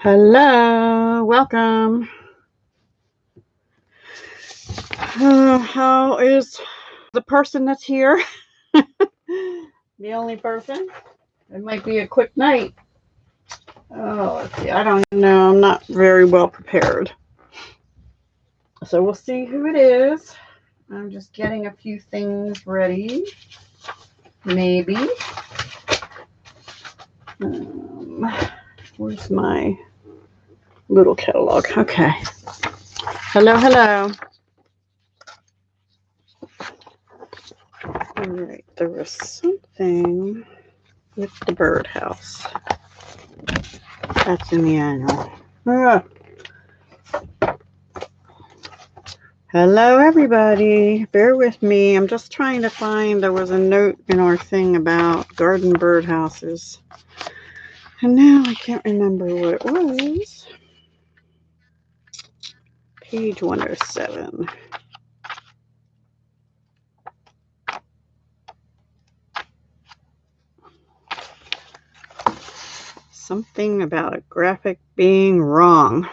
Hello, welcome. How is the person that's here? The only person? It might be a quick night. Oh, let's see. I don't know. I'm not very well prepared. So we'll see who it is. I'm just getting a few things ready. Maybe. Where's my little catalog? Okay. Hello, hello. All right. There was something with the birdhouse. That's in the annual. Ah. Hello, everybody. Bear with me. I'm just trying to find, there was a note in our thing about garden birdhouses. And now I can't remember what it was. Page 107. Something about a graphic being wrong.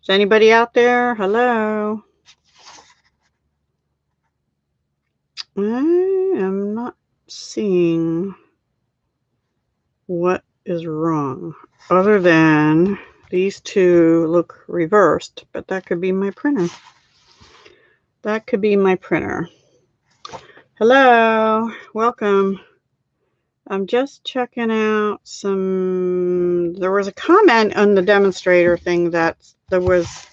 Is anybody out there? Hello? I am not seeing what is wrong, other than these two look reversed, but that could be my printer. That could be my printer. Hello, welcome. I'm just checking out some, there was a comment on the demonstrator thing that there was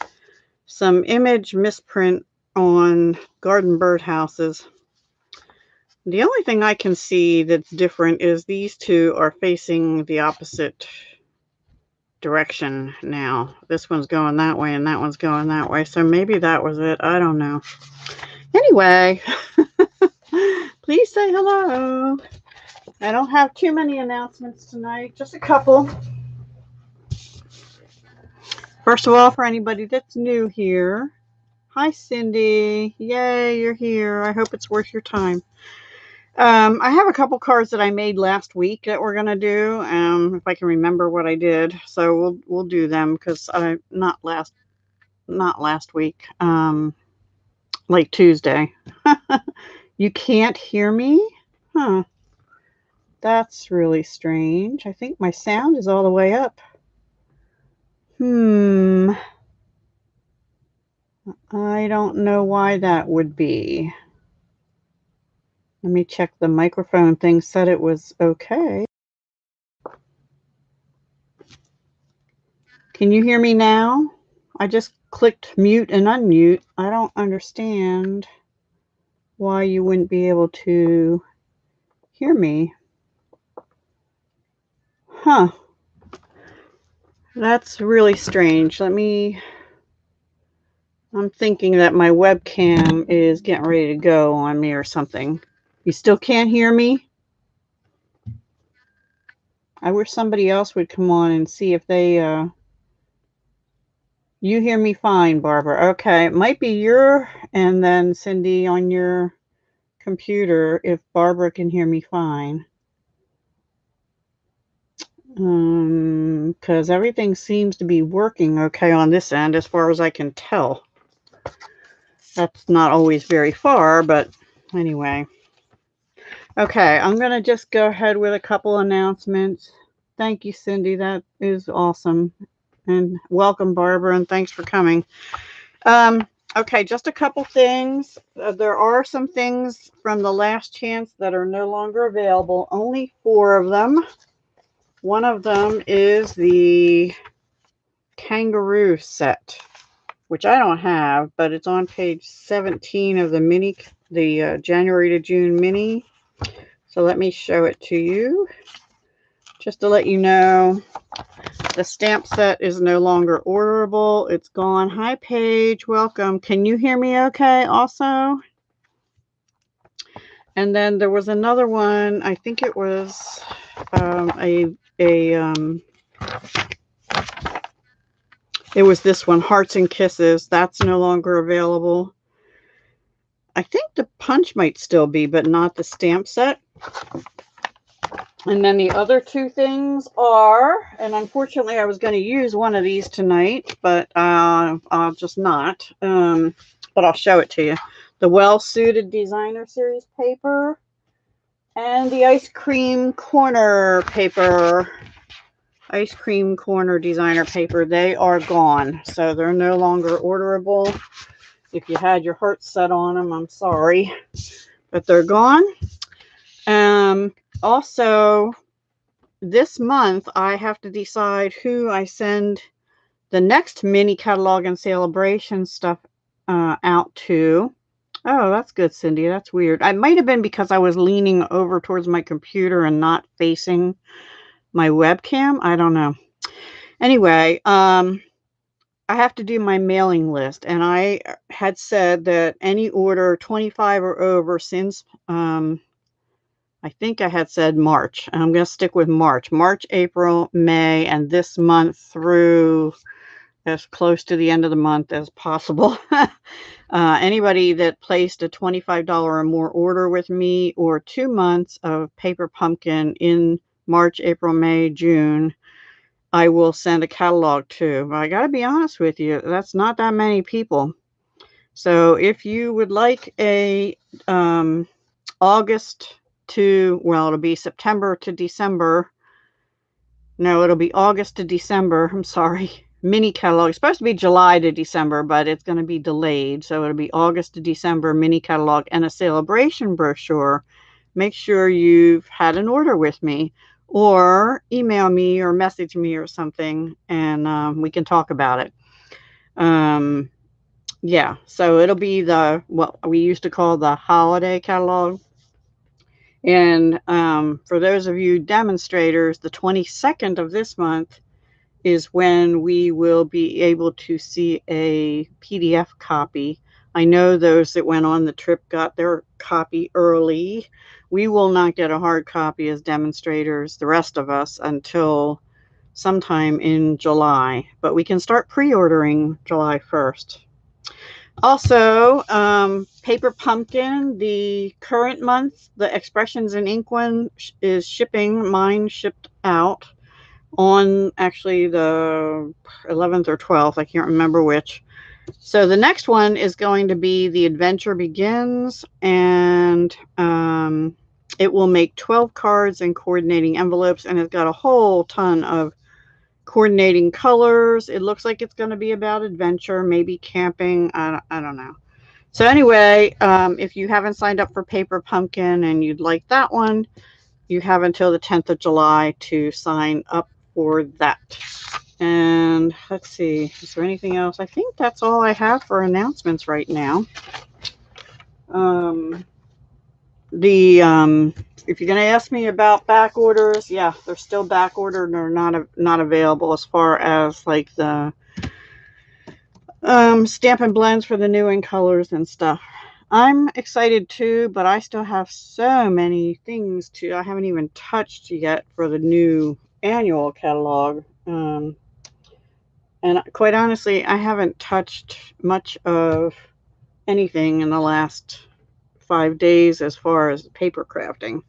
some image misprint on garden birdhouses. The only thing I can see that's different is these two are facing the opposite direction now. This one's going that way and that one's going that way. So maybe that was it. I don't know. Anyway, please say hello. I don't have too many announcements tonight, just a couple. First of all, for anybody that's new here, hi Cindy. Yay, you're here. I hope it's worth your time. I have a couple cards that I made last week that we're gonna do. If I can remember what I did, so we'll do them because not last week. Like Tuesday. You can't hear me? Huh. That's really strange. I think my sound is all the way up. I don't know why that would be. Let me check the microphone thing. Said it was okay. Can you hear me now? I just clicked mute and unmute. I don't understand why you wouldn't be able to hear me. Huh. That's really strange. I'm thinking that my webcam is getting ready to go on me or something. You still can't hear me? I wish somebody else would come on and see if they, you hear me fine, Barbara. Okay, it might be your, and then Cindy on your computer if Barbara can hear me fine. Because everything seems to be working okay on this end as far as I can tell. That's not always very far, but anyway. Okay, I'm going to just go ahead with a couple announcements. Thank you, Cindy. That is awesome. And welcome, Barbara, and thanks for coming. Okay, just a couple things. There are some things from the last chance that are no longer available. Only 4 of them. One of them is the kangaroo set, which I don't have, but it's on page 17 of the mini, the January to June mini. So let me show it to you. Just to let you know, the stamp set is no longer orderable. It's gone. Hi, Paige. Welcome. Can you hear me okay also? And then there was another one. I think it was it was this one, Hearts and Kisses. That's no longer available. I think the punch might still be, but not the stamp set. And then the other two things are, and unfortunately I was going to use one of these tonight, but I'll just not. But I'll show it to you. The Well Suited Designer Series paper and the Ice Cream Corner paper. Ice Cream Corner designer paper. They are gone, so they're no longer orderable. If you had your heart set on them, I'm sorry, but they're gone. Also, this month I have to decide who I send the next mini catalog and celebration stuff out to. Oh, that's good, Cindy. That's weird. It might have been because I was leaning over towards my computer and not facing my webcam. I don't know. Anyway, I have to do my mailing list, and I had said that any order 25 or over since I think I had said March. I'm going to stick with March, April, May, and this month through as close to the end of the month as possible. Anybody that placed a $25 or more order with me, or 2 months of Paper Pumpkin in March, April, May, June, I will send a catalog to. But I got to be honest with you, that's not that many people. So if you would like a August to, well, it'll be September to December. No, it'll be August to December. I'm sorry. Mini catalog. It's supposed to be July to December, but it's going to be delayed. So it'll be August to December mini catalog and a celebration brochure. Make sure you've had an order with me, or email me or message me or something, and we can talk about it. Yeah, so it'll be what we used to call the holiday catalog. And for those of you demonstrators, the 22nd of this month is when we will be able to see a PDF copy. I know those that went on the trip got their copy early. We will not get a hard copy as demonstrators, the rest of us, until sometime in July. But we can start pre-ordering July 1st. Also, Paper Pumpkin, the current month, the Expressions in Ink one is shipping. Mine shipped out on actually the 11th or 12th. I can't remember which. So the next one is going to be The Adventure Begins, and it will make 12 cards and coordinating envelopes, and it's got a whole ton of coordinating colors. It looks like it's going to be about adventure, maybe camping. I don't know. So anyway, if you haven't signed up for Paper Pumpkin and you'd like that one, you have until the 10th of July to sign up for that. And let's see, is there anything else? I think that's all I have for announcements right now. If you're going to ask me about back orders, yeah, they're still back ordered. They're not available as far as like the Stampin' blends for the new in colors and stuff. I'm excited too, but I still have so many things I haven't even touched yet for the new annual catalog. And quite honestly, I haven't touched much of anything in the last 5 days as far as paper crafting.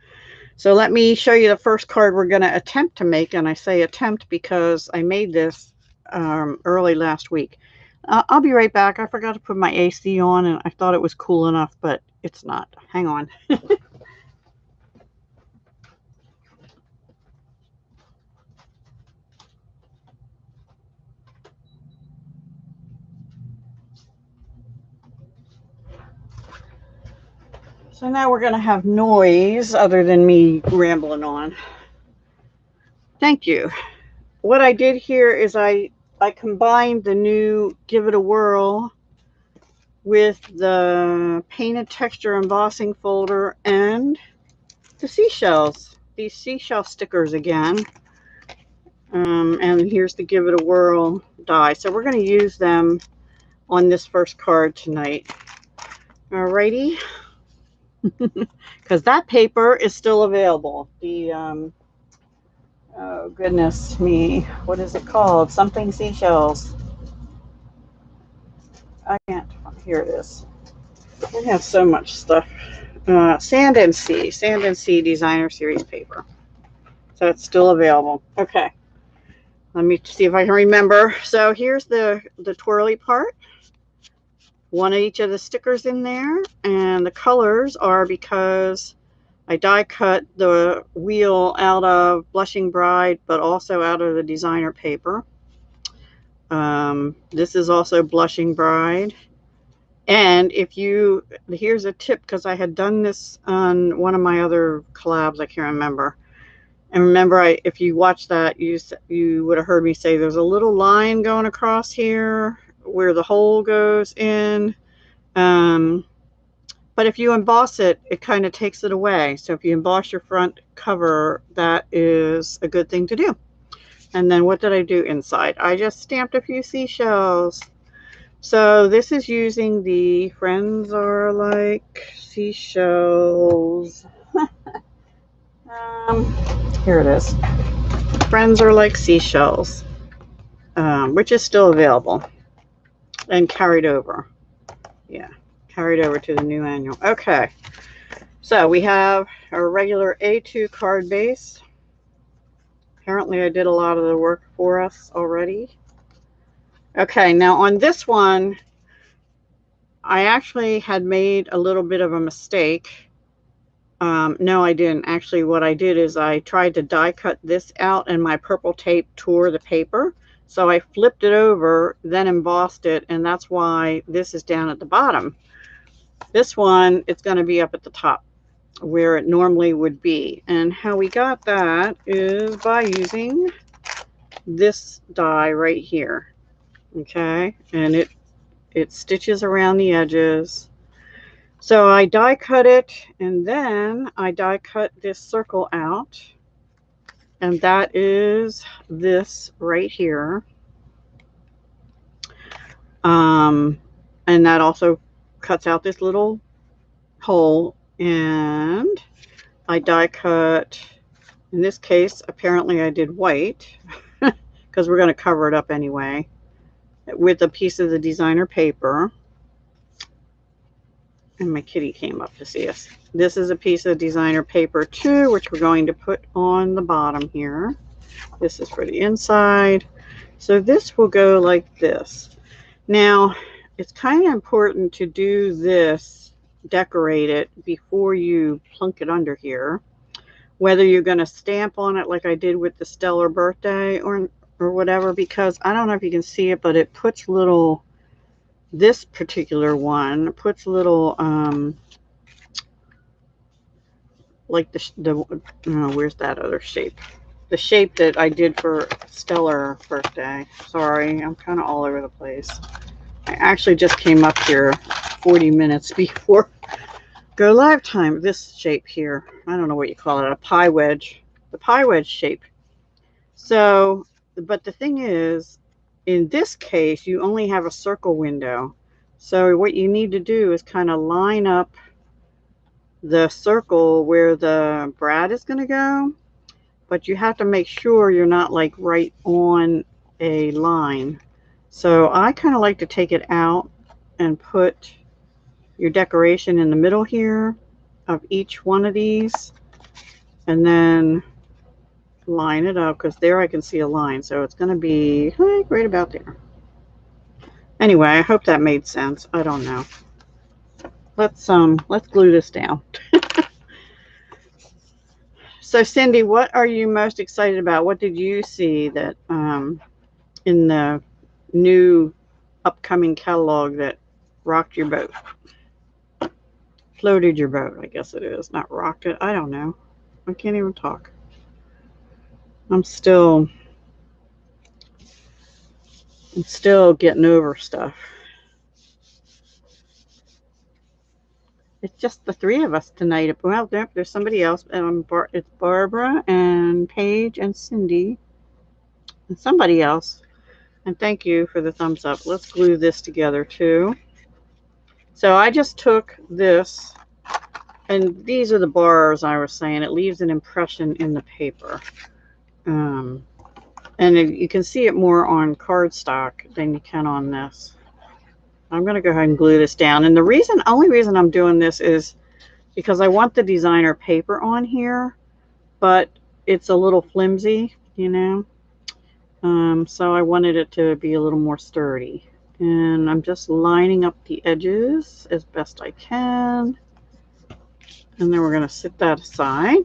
So let me show you the first card we're going to attempt to make. And I say attempt because I made this early last week. I'll be right back. I forgot to put my AC on, and I thought it was cool enough, but it's not. Hang on. So now we're going to have noise other than me rambling on. Thank you. What I did here is I combined the new Give It a Whirl with the painted texture embossing folder and the seashells. These seashell stickers again. And here's the Give It a Whirl die. So we're going to use them on this first card tonight. Alrighty. Because that paper is still available. The oh goodness me, what is it called? Something seashells. I can't. Here it is. I have so much stuff. Sand and Sea Designer Series paper. So it's still available. Okay. Let me see if I can remember. So here's the twirly part. One of each of the stickers in there. And the colors are because I die cut the wheel out of Blushing Bride, but also out of the designer paper. This is also Blushing Bride. And if you, here's a tip, because I had done this on one of my other collabs, I can't remember. And remember, if you watch that, you would have heard me say there's a little line going across here where the hole goes in. But if you emboss it, it kind of takes it away. So if you emboss your front cover, that is a good thing to do. And then what did I do inside? I just stamped a few seashells. So this is using the Friends Are Like Seashells. Here it is. Friends Are Like Seashells, which is still available and carried over. Yeah, carried over to the new annual. Okay, so we have our regular A2 card base. Apparently I did a lot of the work for us already. Okay, now on this one, I actually had made a little bit of a mistake. No, I didn't. Actually, what I did is I tried to die cut this out and my purple tape tore the paper. So I flipped it over, then embossed it, and that's why this is down at the bottom. This one, it's going to be up at the top where it normally would be. And how we got that is by using this die right here. Okay, and it stitches around the edges. So I die cut it, and then I die cut this circle out, and that is this right here. And that also cuts out this little hole, and I die cut, in this case, apparently I did white, because we're going to cover it up anyway, with a piece of the designer paper. And my kitty came up to see us. This is a piece of designer paper too, which we're going to put on the bottom here. This is for the inside. So this will go like this. Now, it's kind of important to do this, decorate it, before you plunk it under here. Whether you're going to stamp on it like I did with the Stellar Birthday or whatever, because I don't know if you can see it, but it puts little... This particular one puts little, like where's that other shape? The shape that I did for Stellar Birthday. Sorry, I'm kind of all over the place. I actually just came up here 40 minutes before go live time. This shape here, I don't know what you call it, a pie wedge. The pie wedge shape. So, but the thing is, in this case, you only have a circle window. So what you need to do is kind of line up the circle where the brad is going to go. But you have to make sure you're not like right on a line. So I kind of like to take it out and put your decoration in the middle here of each one of these. And then line it up, because there I can see a line, so it's going to be right about there. Anyway, I hope that made sense. I don't know. Let's glue this down. So Cindy, what are you most excited about? What did you see that in the new upcoming catalog that rocked your boat? Floated your boat, I guess it is. Not rocked it. I don't know. I can't even talk. I'm still getting over stuff. It's just the three of us tonight. Well, there's somebody else. It's Barbara and Paige and Cindy and somebody else. And thank you for the thumbs up. Let's glue this together too. So I just took this, and these are the bars I was saying. It leaves an impression in the paper. And you can see it more on cardstock than you can on this. I'm going to go ahead and glue this down. And the only reason I'm doing this is because I want the designer paper on here, but it's a little flimsy, you know. So I wanted it to be a little more sturdy. And I'm just lining up the edges as best I can. And then we're going to set that aside.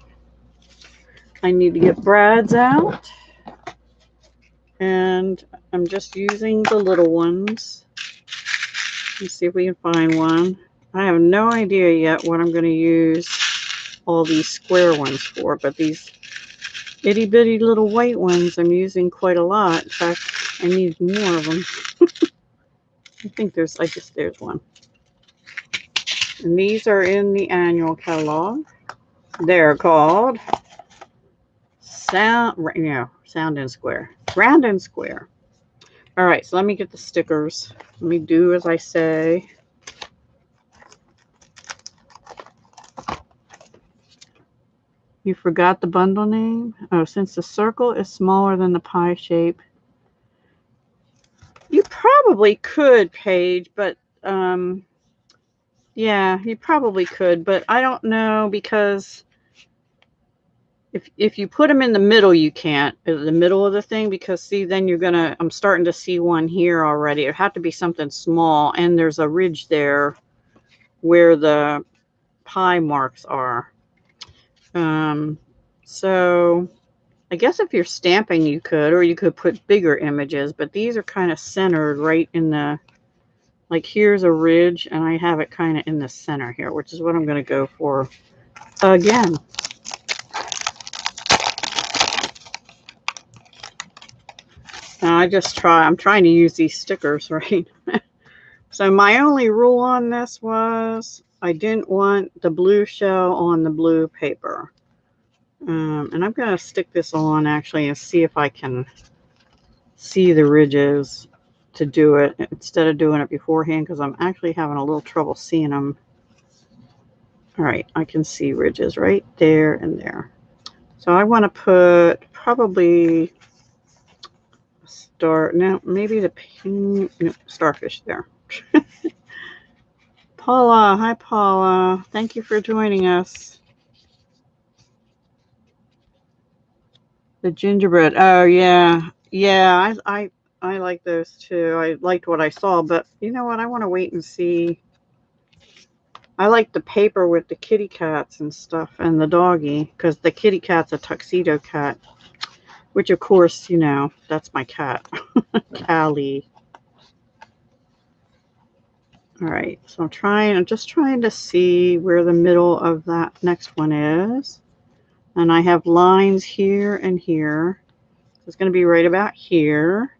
I need to get brads out. And I'm just using the little ones. Let's see if we can find one. I have no idea yet what I'm going to use all these square ones for, but these itty bitty little white ones I'm using quite a lot. In fact, I need more of them. I think there's one. And these are in the annual catalog. They're called Sound and Square. Round and Square. All right, so let me get the stickers. Let me do as I say. You forgot the bundle name? Oh, since the circle is smaller than the pie shape. You probably could, Paige, but yeah, you probably could, but I don't know, because if you put them in the middle, you can't, in the middle of the thing, because see, then you're gonna, I'm starting to see one here already. It had to be something small, and there's a ridge there where the pie marks are. So I guess if you're stamping, you could, or you could put bigger images, but these are kind of centered right in the, like here's a ridge, and I have it kind of in the center here, which is what I'm going to go for again. Now I'm trying to use these stickers, right? So my only rule on this was I didn't want the blue shell on the blue paper. And I'm going to stick this on actually and see if I can see the ridges to do it instead of doing it beforehand, because I'm actually having a little trouble seeing them. All right, I can see ridges right there and there. So I want to put probably maybe the pink, no, starfish there. Paula, hi Paula. Thank you for joining us. The gingerbread. Oh yeah. Yeah, I like those too. I liked what I saw, but you know what? I want to wait and see. I like the paper with the kitty cats and stuff and the doggy, because the kitty cat's a tuxedo cat, which of course, you know, that's my cat, Callie. All right, so I'm just trying to see where the middle of that next one is. And I have lines here and here. It's going to be right about here.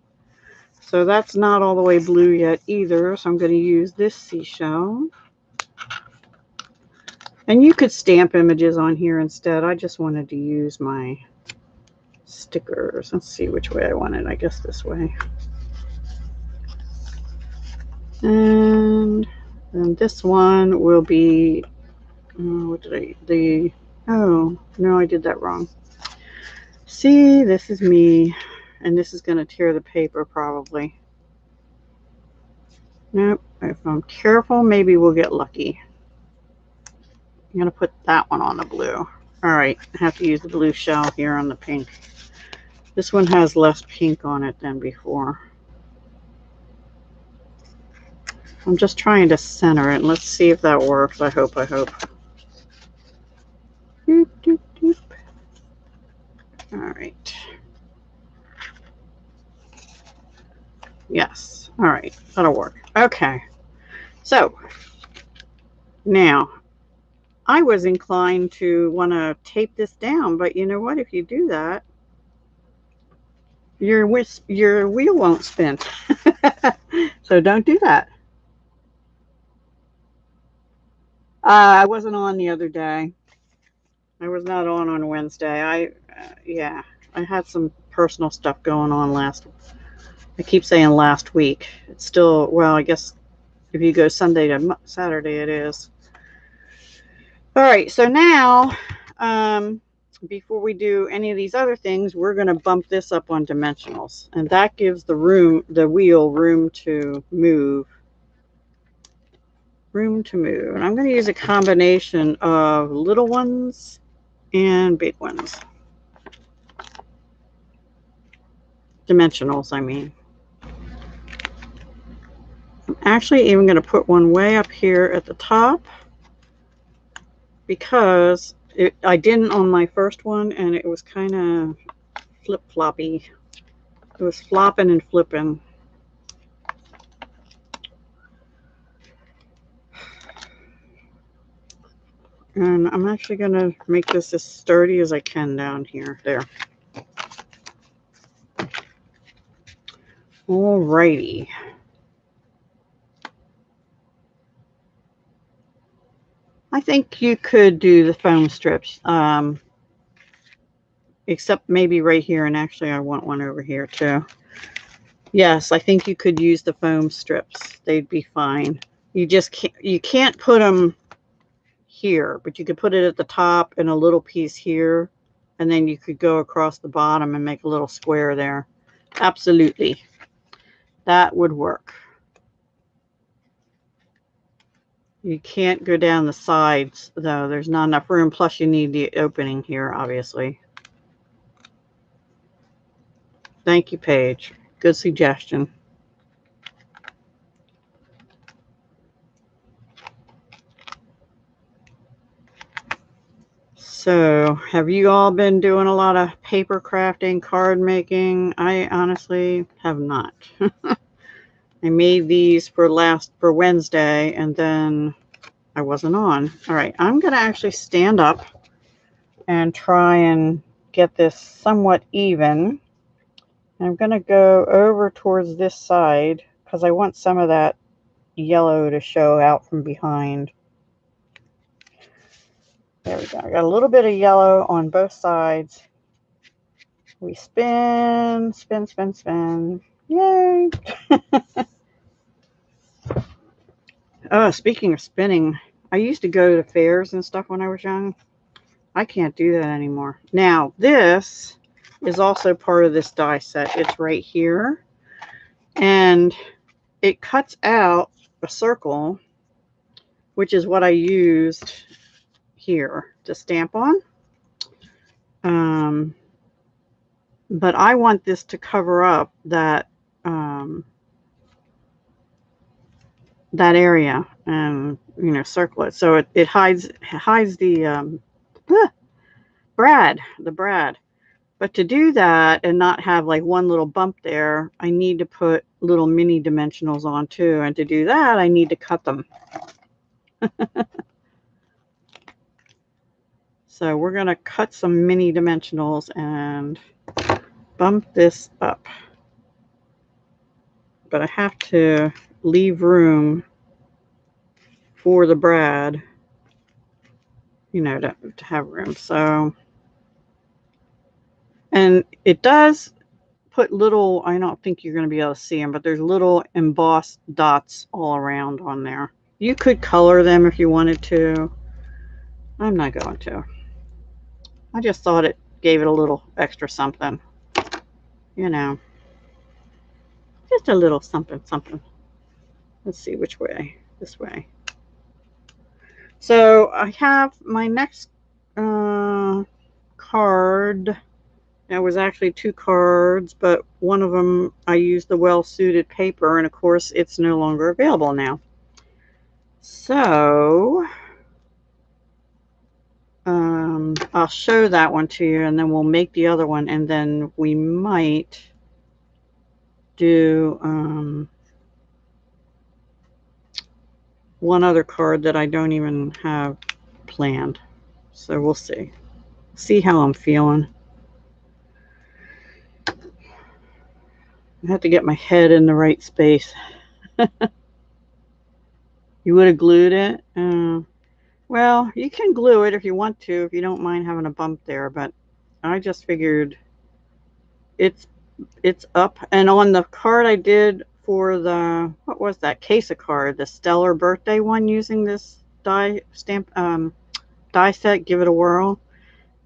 So that's not all the way blue yet either. So I'm going to use this seashell. And you could stamp images on here instead. I just wanted to use my stickers. Let's see which way I want it. I guess this way. And then this one will be, oh no, I did that wrong. See, this is me. And this is going to tear the paper probably. Nope. If I'm careful, maybe we'll get lucky. I'm going to put that one on the blue. All right, I have to use the blue shell here on the pink. This one has less pink on it than before. I'm just trying to center it. Let's see if that works. I hope. Doop, doop, doop. All right. Yes. All right, that'll work. Okay. So now I was inclined to want to tape this down, but you know what? If you do that, your wheel won't spin. So don't do that. I wasn't on the other day. I was not on Wednesday. Yeah, I had some personal stuff going on I keep saying last week. It's still, well, I guess if you go Sunday to Saturday, it is. All right, so now, before we do any of these other things, we're going to bump this up on dimensionals, and that gives the wheel room to move. And I'm going to use a combination of little ones and big ones. dimensionals, I mean. I'm actually even going to put one way up here at the top because I didn't on my first one and it was kind of flip-floppy. It was flopping and flipping. And I'm actually going to make this as sturdy as I can down here. There. Alrighty. I think you could do the foam strips, except maybe right here. And actually, I want one over here too. Yes, I think you could use the foam strips. They'd be fine. You just can't put them here, but you could put it at the top and a little piece here, and then you could go across the bottom and make a little square there. Absolutely. That would work. You can't go down the sides, though. There's not enough room. Plus, you need the opening here, obviously. Thank you, Paige. Good suggestion. So, have you all been doing a lot of paper crafting, card making? I honestly have not. I made these for Wednesday, and then I wasn't on. All right, I'm going to actually stand up and try and get this somewhat even. I'm going to go over towards this side because I want some of that yellow to show out from behind. There we go. I got a little bit of yellow on both sides. We spin, spin, spin, spin. Yay! Oh, speaking of spinning, I used to go to fairs and stuff when I was young. I can't do that anymore. Now, this is also part of this die set. It's right here. And it cuts out a circle, which is what I used here to stamp on. But I want this to cover up that that area and, you know, circle it. So it hides the brad. But to do that and not have like one little bump there, I need to put little mini dimensionals on too. And to do that, I need to cut them. So we're going to cut some mini dimensionals and bump this up. But I have to leave room for the brad, you know, to have room. So, and it does put little, I don't think you're going to be able to see them, but there's little embossed dots all around on there. You could color them if you wanted to. I'm not going to. I just thought it gave it a little extra something, you know, just a little something, something. Let's see which way, this way. So I have my next card. There was actually two cards, but one of them I used the well-suited paper, and of course it's no longer available now. So I'll show that one to you, and then we'll make the other one, and then we might do one other card that I don't even have planned. So we'll see. See how I'm feeling. I have to get my head in the right space. You would have glued it? Well, you can glue it if you want to, if you don't mind having a bump there, but I just figured it's up. And on the card I did for the, what was that, case of card, the Stellar birthday one, using this die set, Give It a Whirl.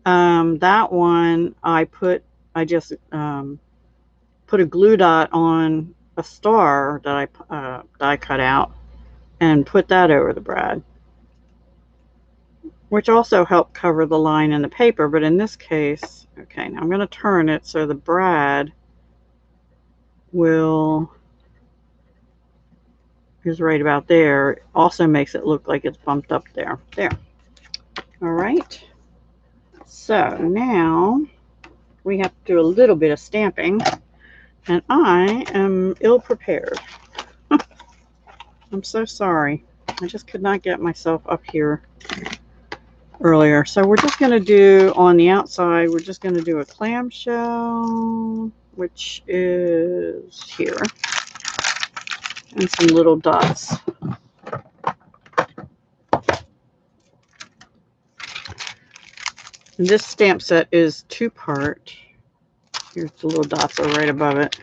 That one I just put a glue dot on a star that I cut out and put that over the brad, which also helped cover the line in the paper. But in this case, okay, now I'm going to turn it so the brad is right about there. It also makes it look like it's bumped up there. There. All right. So now we have to do a little bit of stamping, and I am ill prepared. I'm so sorry. I just could not get myself up here earlier. So we're just going to do, on the outside, we're just going to do a clamshell, which is here, and some little dots. And this stamp set is 2-part. Here's the little dots are right above it.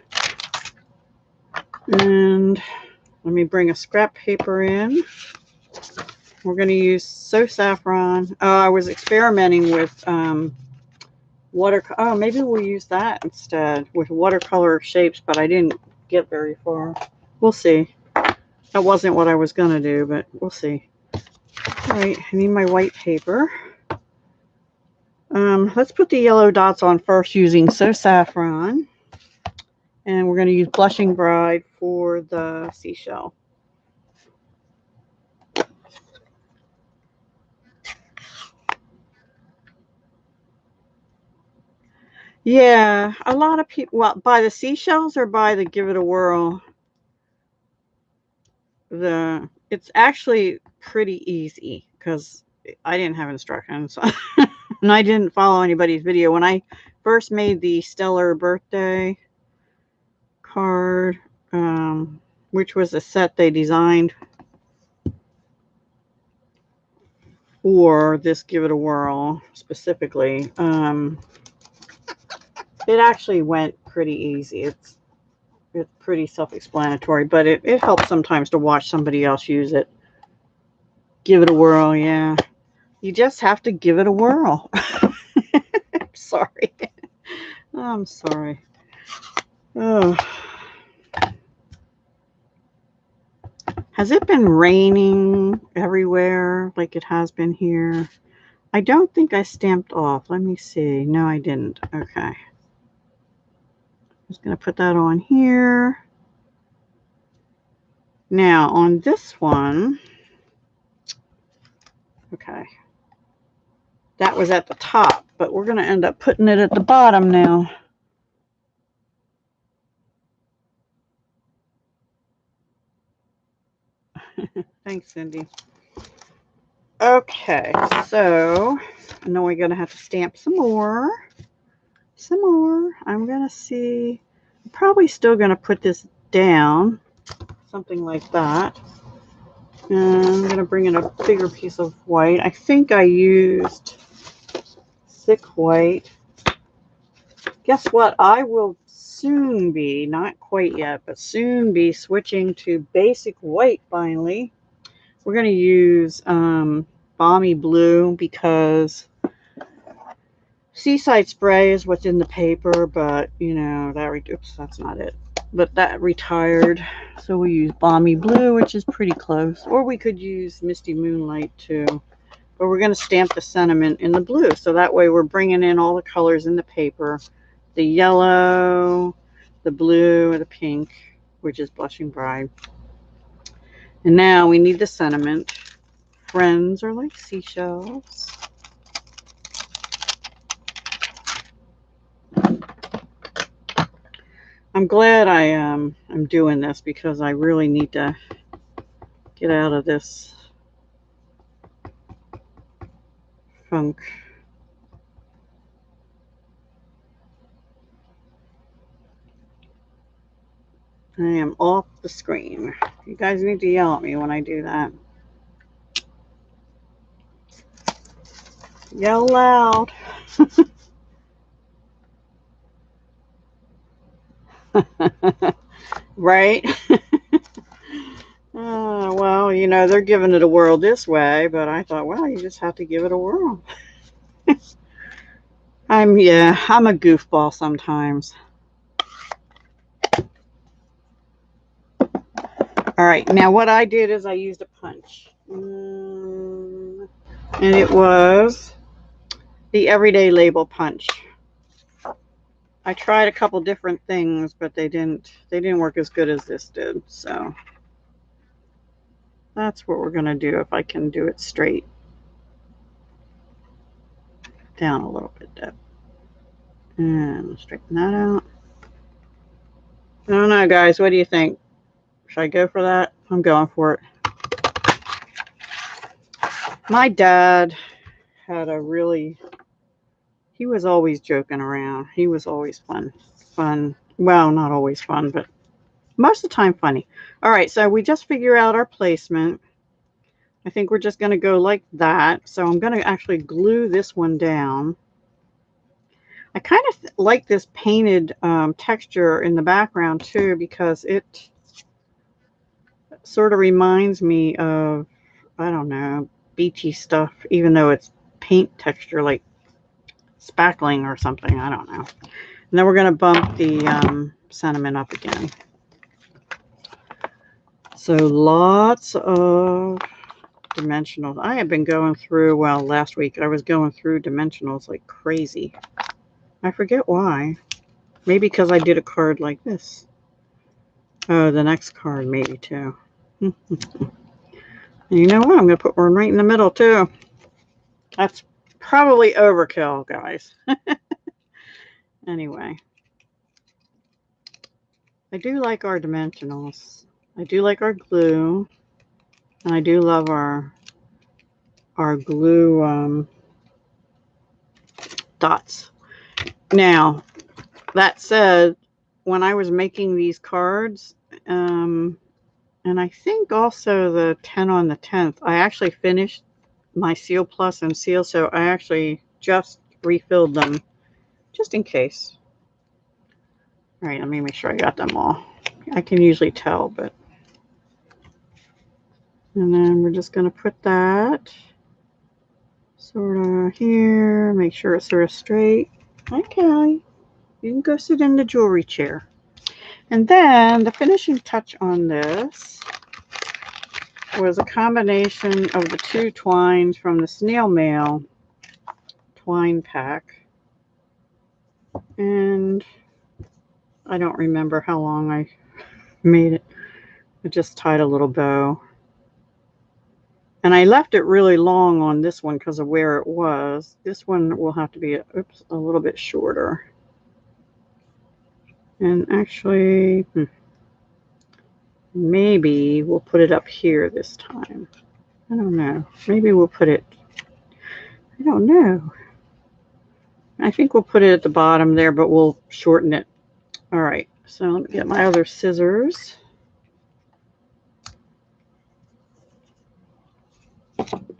And let me bring a scrap paper in. We're going to use So Saffron. Oh, I was experimenting with watercolor. Oh, maybe we'll use that instead with watercolor shapes, but I didn't get very far. We'll see. That wasn't what I was going to do, but we'll see. All right, I need my white paper. Let's put the yellow dots on first using So Saffron. And we're going to use Blushing Bride for the seashell. Yeah, a lot of people, well, by the seashells or by the Give It a Whirl? It's actually pretty easy because I didn't have instructions. And I didn't follow anybody's video. When I first made the Stellar birthday card, which was a set they designed for this Give It a Whirl specifically, it actually went pretty easy. It's pretty self-explanatory, but it helps sometimes to watch somebody else use it. Give it a whirl, yeah. You just have to give it a whirl. Sorry. I'm sorry. Oh. Has it been raining everywhere like it has been here? I don't think I stamped off. Let me see. No, I didn't. Okay. I'm just going to put that on here. Now, on this one, okay, that was at the top, but we're going to end up putting it at the bottom now. Thanks, Cindy. Okay, so I know we're going to have to stamp some more. I'm going to see. I'm probably still going to put this down, something like that. And I'm going to bring in a bigger piece of white. I think I used thick white. Guess what? I will soon be, not quite yet, but soon be switching to basic white finally. We're going to use Balmy Blue because Seaside Spray is what's in the paper, but, you know, oops, that's not it. But that retired, so we use Balmy Blue, which is pretty close. Or we could use Misty Moonlight, too. But we're going to stamp the sentiment in the blue, so that way we're bringing in all the colors in the paper. The yellow, the blue, and the pink, which is Blushing Bride. And now we need the sentiment. Friends are like seashells. I'm glad I'm doing this because I really need to get out of this funk. I am off the screen. You guys need to yell at me when I do that. Yell loud. Right? Well, you know, they're giving it a whirl this way, but I thought, well, you just have to give it a whirl. I'm a goofball sometimes. All right, now what I did is I used a punch. And it was the Everyday Label punch. I tried a couple different things, but they didn't work as good as this did. So that's what we're going to do if I can do it straight. Down a little bit, Deb. And straighten that out. I don't know, guys. What do you think? Should I go for that? I'm going for it. My dad had a really, he was always joking around. He was always fun. Well, not always fun, but most of the time funny. All right, so we just figure out our placement. I think we're just going to go like that. So I'm going to actually glue this one down. I kind of like this painted texture in the background too, because it sort of reminds me of, I don't know, beachy stuff, even though it's paint texture like spackling or something. I don't know. And then we're going to bump the sentiment up again. So lots of dimensionals. I have been going through, well, last week I was going through dimensionals like crazy. I forget why. Maybe because I did a card like this. Oh, the next card maybe too. You know what? I'm going to put one right in the middle too. That's probably overkill, guys. Anyway. I do like our dimensionals. I do like our glue. And I do love our glue dots. Now, that said, when I was making these cards, and I think also the 10 on the 10th, I actually finished my Seal Plus and Seal, so I actually just refilled them just in case. All right, let me make sure I got them all. I can usually tell, but. And then we're just going to put that sort of here, make sure it's sort of straight. Hi, Callie. You can go sit in the jewelry chair. And then the finishing touch on this was a combination of the two twines from the snail mail twine pack. And I don't remember how long I made it. I just tied a little bow. And I left it really long on this one because of where it was. This one will have to be a little bit shorter. And actually, maybe we'll put it up here this time. I don't know. Maybe we'll put it, I don't know. I think we'll put it at the bottom there, but we'll shorten it. All right, so let me get my other scissors.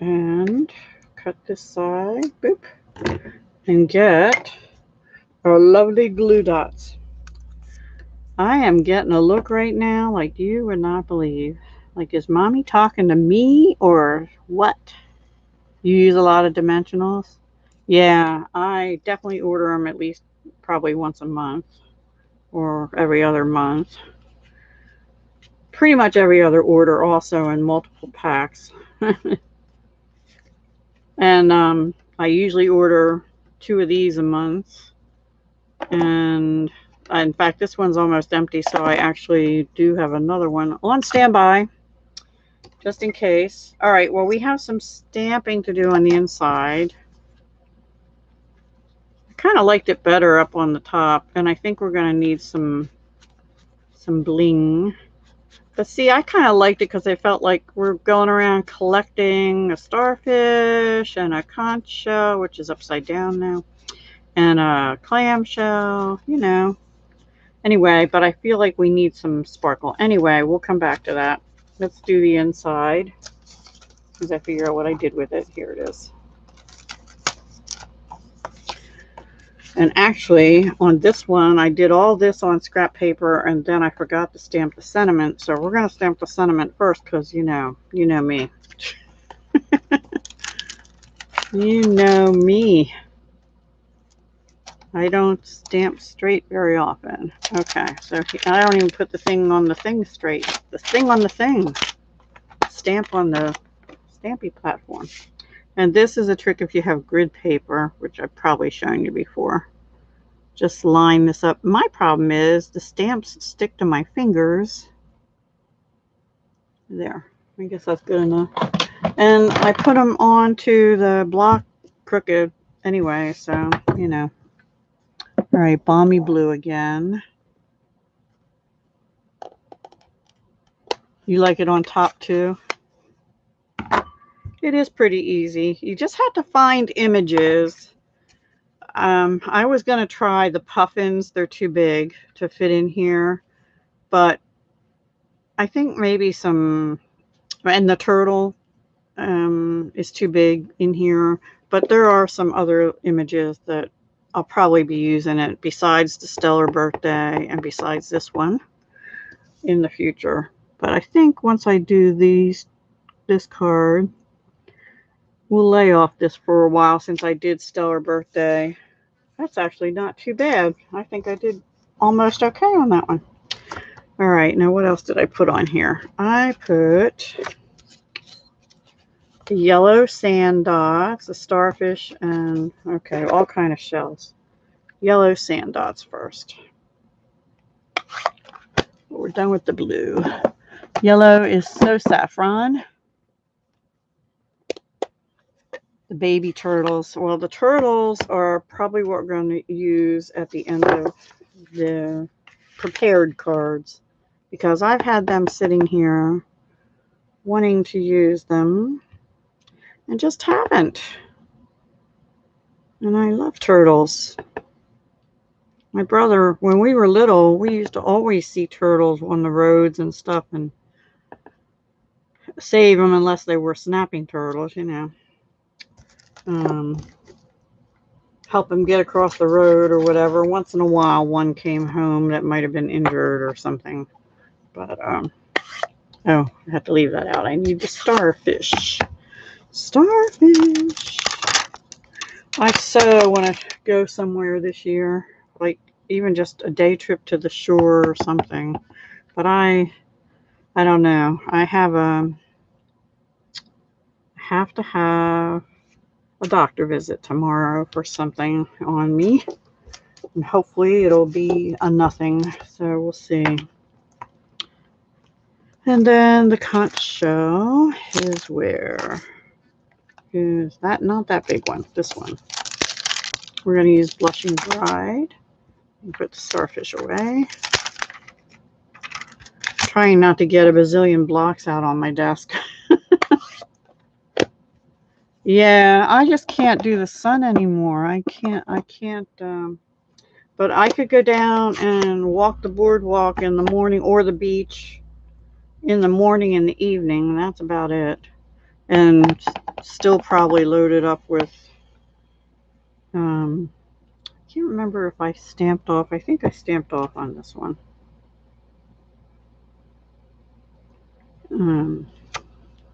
And cut this side, boop, and get our lovely glue dots. I am getting a look right now like you would not believe. Like, is mommy talking to me or what? You use a lot of dimensionals? Yeah, I definitely order them at least probably once a month or every other month. Pretty much every other order also in multiple packs. And I usually order 2 of these a month. And in fact, this one's almost empty, so I actually do have another one on standby, just in case. All right, well, we have some stamping to do on the inside. I kind of liked it better up on the top, and I think we're going to need some bling. But see, I kind of liked it because I felt like we're going around collecting a starfish and a conch shell, which is upside down now, and a clam shell, you know. Anyway, but I feel like we need some sparkle. Anyway, we'll come back to that. Let's do the inside, as I figure out what I did with it. Here it is. And actually, on this one, I did all this on scrap paper, and then I forgot to stamp the sentiment. So we're going to stamp the sentiment first, because you know me. You know me. I don't stamp straight very often. Okay, so I don't even put the thing on the thing straight. The thing on the thing. Stamp on the stampy platform. And this is a trick if you have grid paper, which I've probably shown you before. just line this up. My problem is the stamps stick to my fingers. There, I guess that's good enough. And I put them onto the block crooked anyway, so, you know. All right, balmy blue again. You like it on top too? It is pretty easy. You just have to find images. I was going to try the puffins. They're too big to fit in here, but I think maybe some, and the turtle is too big in here, but there are some other images that I'll probably be using it besides the stellar birthday and besides this one in the future. But I think once I do this card, we'll lay off this for a while since I did stellar birthday. That's actually not too bad. I think I did almost okay on that one. All right, now what else did I put on here? I put the yellow sand dots, the starfish, and okay, all kind of shells. Yellow sand dots first. We're done with the blue. Yellow is So Saffron. The baby turtles. Well, the turtles are probably what we're going to use at the end of the prepared cards, because I've had them sitting here wanting to use them and just haven't. And I love turtles. My brother, when we were little, we used to always see turtles on the roads and stuff and save them unless they were snapping turtles, you know. Help them get across the road or whatever. Once in a while, one came home that might have been injured or something. But, oh, I have to leave that out. I need the starfish. Starfish. I so want to go somewhere this year, like even just a day trip to the shore or something. But I don't know. I have to have a doctor visit tomorrow for something on me, and hopefully it'll be a nothing. So we'll see. And then the conch shell is where? Is that not that big one? This one. We're going to use Blushing Bride and put the starfish away. Trying not to get a bazillion blocks out on my desk. Yeah, I just can't do the sun anymore. I can't, but I could go down and walk the boardwalk in the morning or the beach in the morning and the evening. That's about it. And still probably loaded up with, I can't remember if I stamped off. I think I stamped off on this one.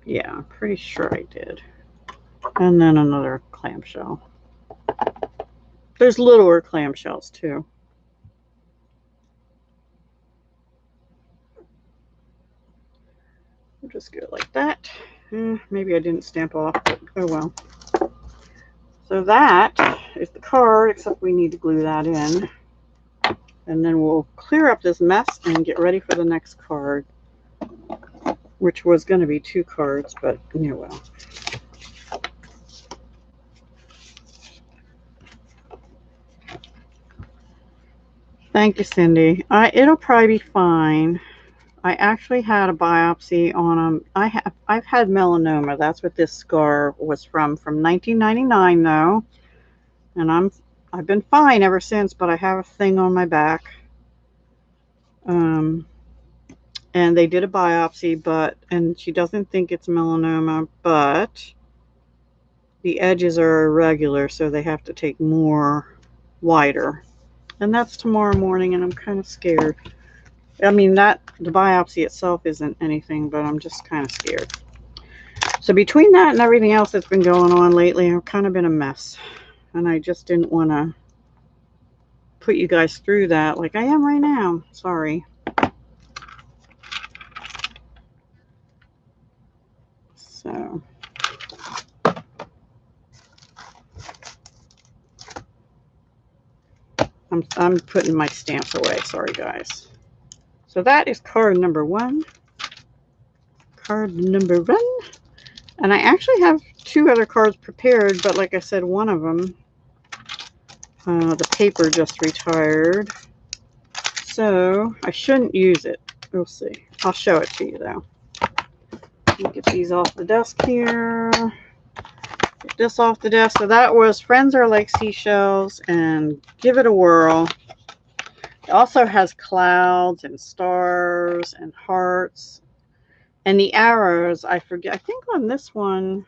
Yeah, I'm pretty sure I did. And then another clamshell. There's littler clamshells too. We'll just go like that. Maybe I didn't stamp off, but oh well. So that is the card, except we need to glue that in. And then we'll clear up this mess and get ready for the next card, which was going to be 2 cards, but you know, well. Thank you, Cindy. It'll probably be fine. I actually had a biopsy on I've had melanoma. That's what this scar was from 1999 though. And I've been fine ever since, but I have a thing on my back. And they did a biopsy, and she doesn't think it's melanoma, but the edges are irregular, so they have to take more wider. And that's tomorrow morning, and I'm kind of scared. I mean, the biopsy itself isn't anything, but I'm just kind of scared. So between that and everything else that's been going on lately, I've kind of been a mess. And I just didn't want to put you guys through that like I am right now. Sorry. So. I'm putting my stamps away. Sorry, guys. So that is card number 1. Card number 1. And I actually have 2 other cards prepared, but like I said, one of them, the paper just retired. So I shouldn't use it. We'll see. I'll show it to you though. Let me get these off the desk here. Get this off the desk. So that was Friends Are Like Seashells and Give It a Whirl. It also has clouds and stars and hearts. And the arrows, I forget. I think on this one,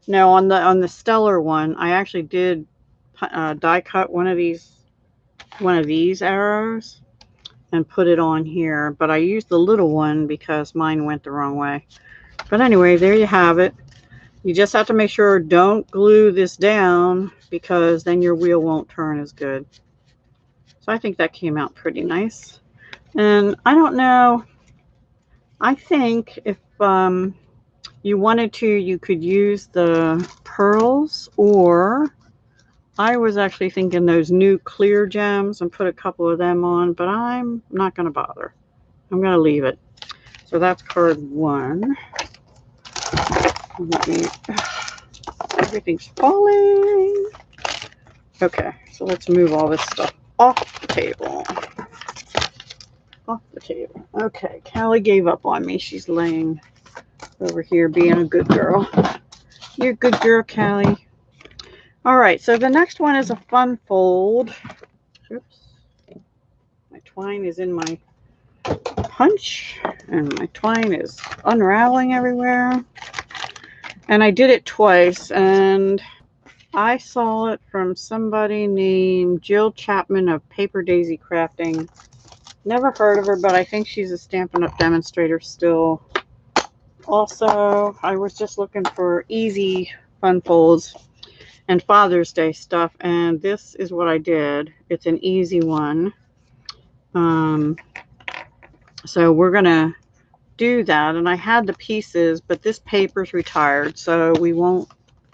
no, on the Stellar one, I actually did die cut one of these arrows and put it on here. But I used the little one because mine went the wrong way. But anyway, there you have it. You just have to make sure don't glue this down because then your wheel won't turn as good. So I think that came out pretty nice. And I don't know, I think if you wanted to, you could use the pearls, or I was actually thinking those new clear gems and put a couple of them on, but I'm not going to bother. I'm going to leave it. So that's card 1. Everything's falling. Okay, so let's move all this stuff off the table. Off the table. Okay, Callie gave up on me. She's laying over here being a good girl. You're a good girl, Callie. All right, so the next one is a fun fold. Oops. My twine is in my punch, and my twine is unraveling everywhere. And I did it twice, and I saw it from somebody named Jill Chapman of Paper Daisy Crafting. Never heard of her, but I think she's a Stampin' Up! Demonstrator still. Also, I was just looking for easy fun folds and Father's Day stuff, and this is what I did. It's an easy one. So we're going to do that, and I had the pieces, but this paper's retired, so we won't,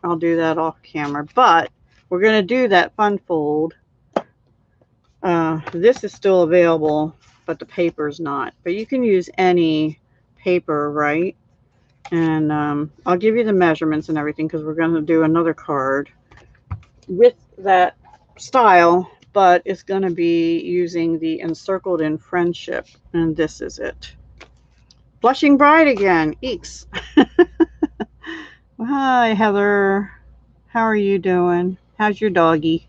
I'll do that off camera, but we're going to do that fun fold. This is still available, but the paper's not. But you can use any paper, right? And I'll give you the measurements and everything because we're going to do another card with that style, but it's going to be using the Encircled in Friendship, and this is it. Blushing Bride again. Eeks. Hi, Heather. How are you doing? How's your doggy?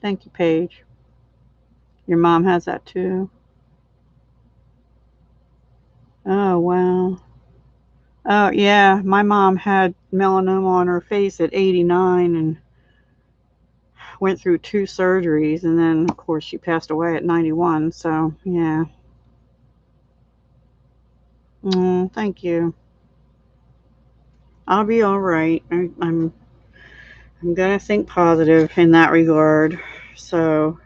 Thank you, Paige. Your mom has that too. Oh, wow. Oh, yeah. My mom had melanoma on her face at 89 and went through 2 surgeries. And then, of course, she passed away at 91. So, yeah. Thank you. I'll be all right. I'm going to think positive in that regard. So,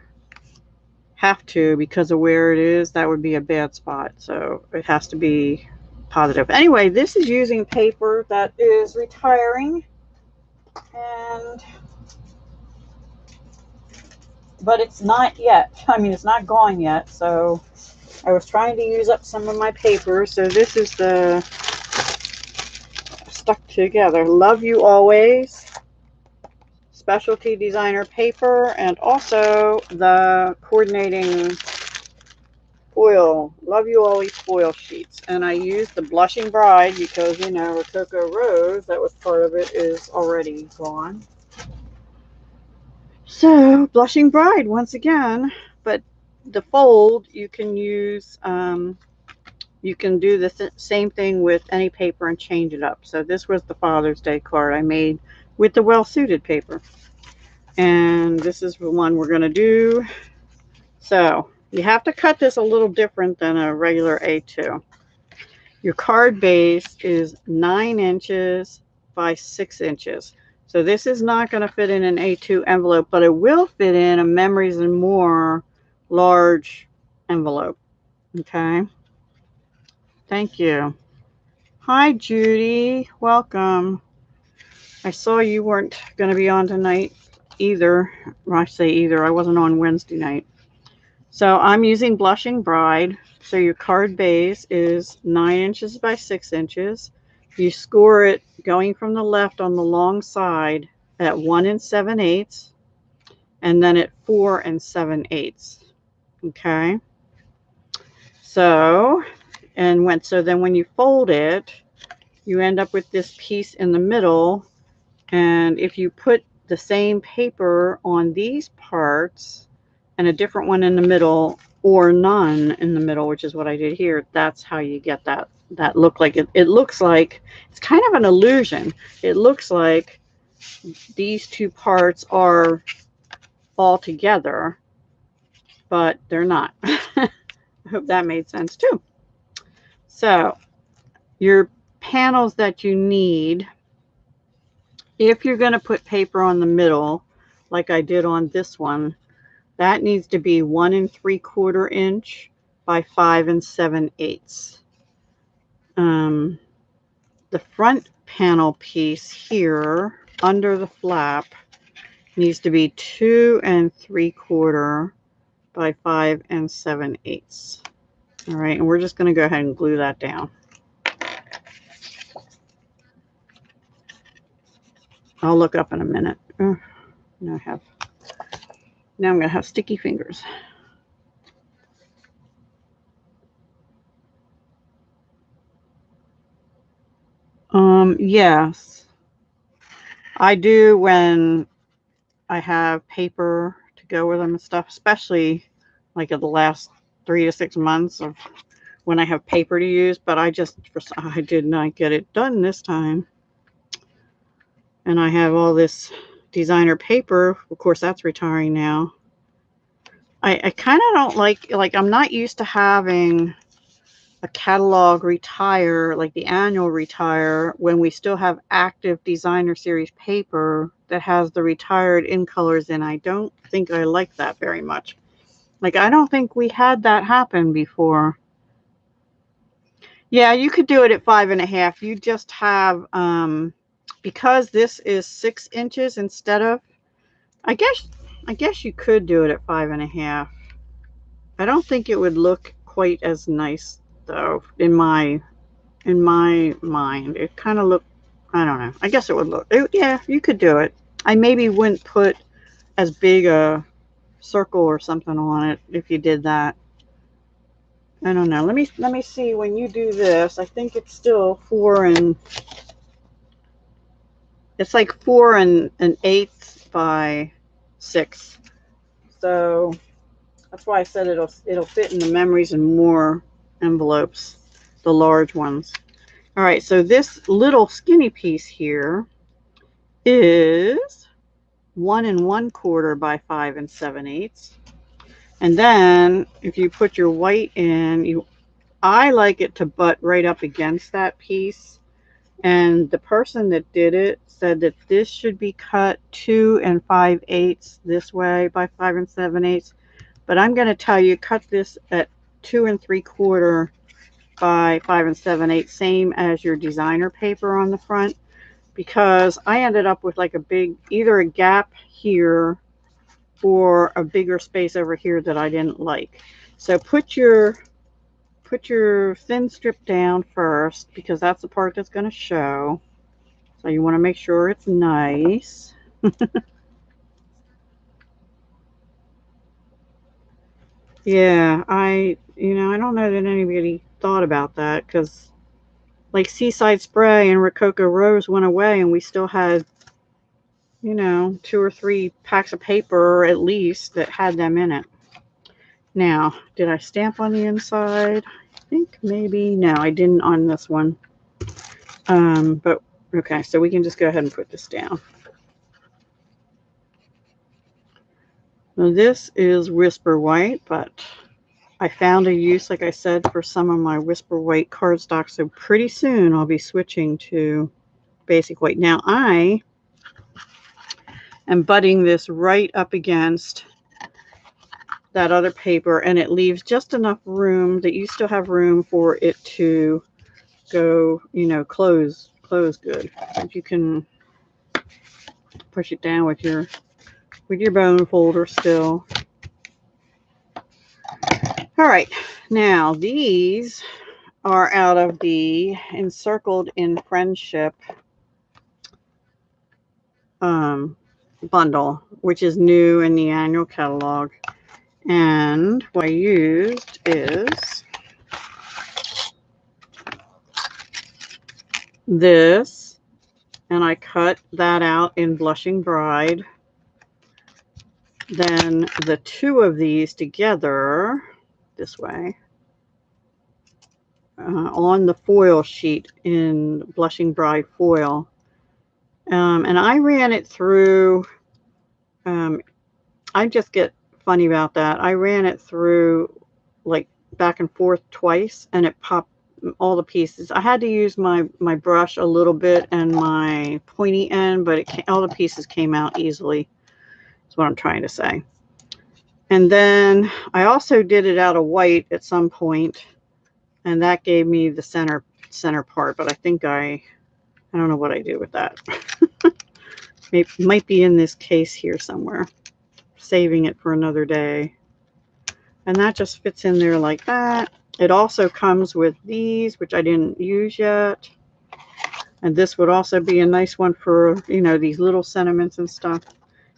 have to, because of where it is, that would be a bad spot. So, it has to be positive. Anyway, this is using paper that is retiring, but it's not yet. I mean, it's not gone yet. So I was trying to use up some of my paper. So this is the stuck together. Love You Always specialty designer paper, and also the coordinating foil, Love You Always foil sheets. And I used the Blushing Bride because, you know, Cocoa Rose, that was part of it, is already gone. So, Blushing Bride once again, but the fold you can use, you can do the same thing with any paper and change it up. So this was the Father's Day card I made with the Well Suited paper. And this is the one we're going to do. So you have to cut this a little different than a regular A2. Your card base is 9 inches by 6 inches. So this is not going to fit in an A2 envelope, but it will fit in a Memories and More large envelope. Okay. Thank you. Hi, Judy. Welcome. I saw you weren't going to be on tonight either. When I say either, I wasn't on Wednesday night. So I'm using Blushing Bride. So your card base is 9 inches by 6 inches. You score it going from the left on the long side at 1 7/8 and then at 4 7/8. Okay. So, so then when you fold it, you end up with this piece in the middle. And if you put the same paper on these parts and a different one in the middle or none in the middle, which is what I did here, that's how you get that look like it. It looks like it's kind of an illusion. It looks like these two parts are all together, but they're not. I hope that made sense too. So your panels that you need, if you're going to put paper on the middle, like I did on this one, that needs to be 1 3/4 inch by 5 7/8. The front panel piece here under the flap needs to be 2 3/4 by 5 7/8. All right, and we're just going to go ahead and glue that down. I'll look up in a minute. Oh, now I'm going to have sticky fingers. Yes, I do when I have paper to go with them and stuff, especially like in the last 3 to 6 months of when I have paper to use, but I did not get it done this time. And I have all this designer paper. Of course, that's retiring now. I kind of don't like I'm not used to having a catalog retire, like the annual retire, when we still have active designer series paper that has the retired in colors in. I don't think I like that very much. Like, I don't think we had that happen before. Yeah, you could do it at 5 1/2. You just have, because this is 6 inches instead of, I guess you could do it at 5 1/2. I don't think it would look quite as nice though, in my mind. It kind of looked, I don't know. I guess it would look, yeah, you could do it. I maybe wouldn't put as big a circle or something on it if you did that. I don't know. Let me see when you do this. I think it's still 4 and it's like 4 1/8 by 6. So that's why I said it'll fit in the memories and more envelopes, the large ones. All right, so this little skinny piece here is 1 1/4 by 5 7/8. And then if you put your white in, I like it to butt right up against that piece. And the person that did it said that this should be cut 2 5/8 this way by 5 7/8. But I'm going to tell you, cut this at 2 3/4 by 5 7/8, same as your designer paper on the front, because I ended up with like a big, either a gap here or a bigger space over here that I didn't like. So put your thin strip down first, because that's the part that's going to show. So you want to make sure it's nice. Yeah, I don't know that anybody thought about that, because like Seaside Spray and Rococo Rose went away and we still had, 2 or 3 packs of paper at least that had them in it. Now, did I stamp on the inside? I think maybe. No, I didn't on this one. But okay, so we can just go ahead and put this down. Now this is Whisper White, but I found a use, like I said, for some of my Whisper White cardstock. So pretty soon I'll be switching to Basic White. Now I am butting this right up against that other paper, and it leaves just enough room that you still have room for it to go, close good. If you can push it down with your bone folder still. All right, now these are out of the Encircled in Friendship bundle, which is new in the annual catalog. And what I used is this, and I cut that out in Blushing Bride. Then the two of these together this way on the foil sheet in Blushing Bride foil. And I ran it through, I just get funny about that. I ran it through like back and forth twice, and it popped all the pieces. I had to use my brush a little bit and my pointy end, but all the pieces came out easily. That's what I'm trying to say. And then I also did it out of white at some point, and that gave me the center part, but I think I don't know what I do with that. It might be in this case here somewhere, saving it for another day. And that just fits in there like that. It also comes with these, which I didn't use yet. And this would also be a nice one for, you know, these little sentiments and stuff.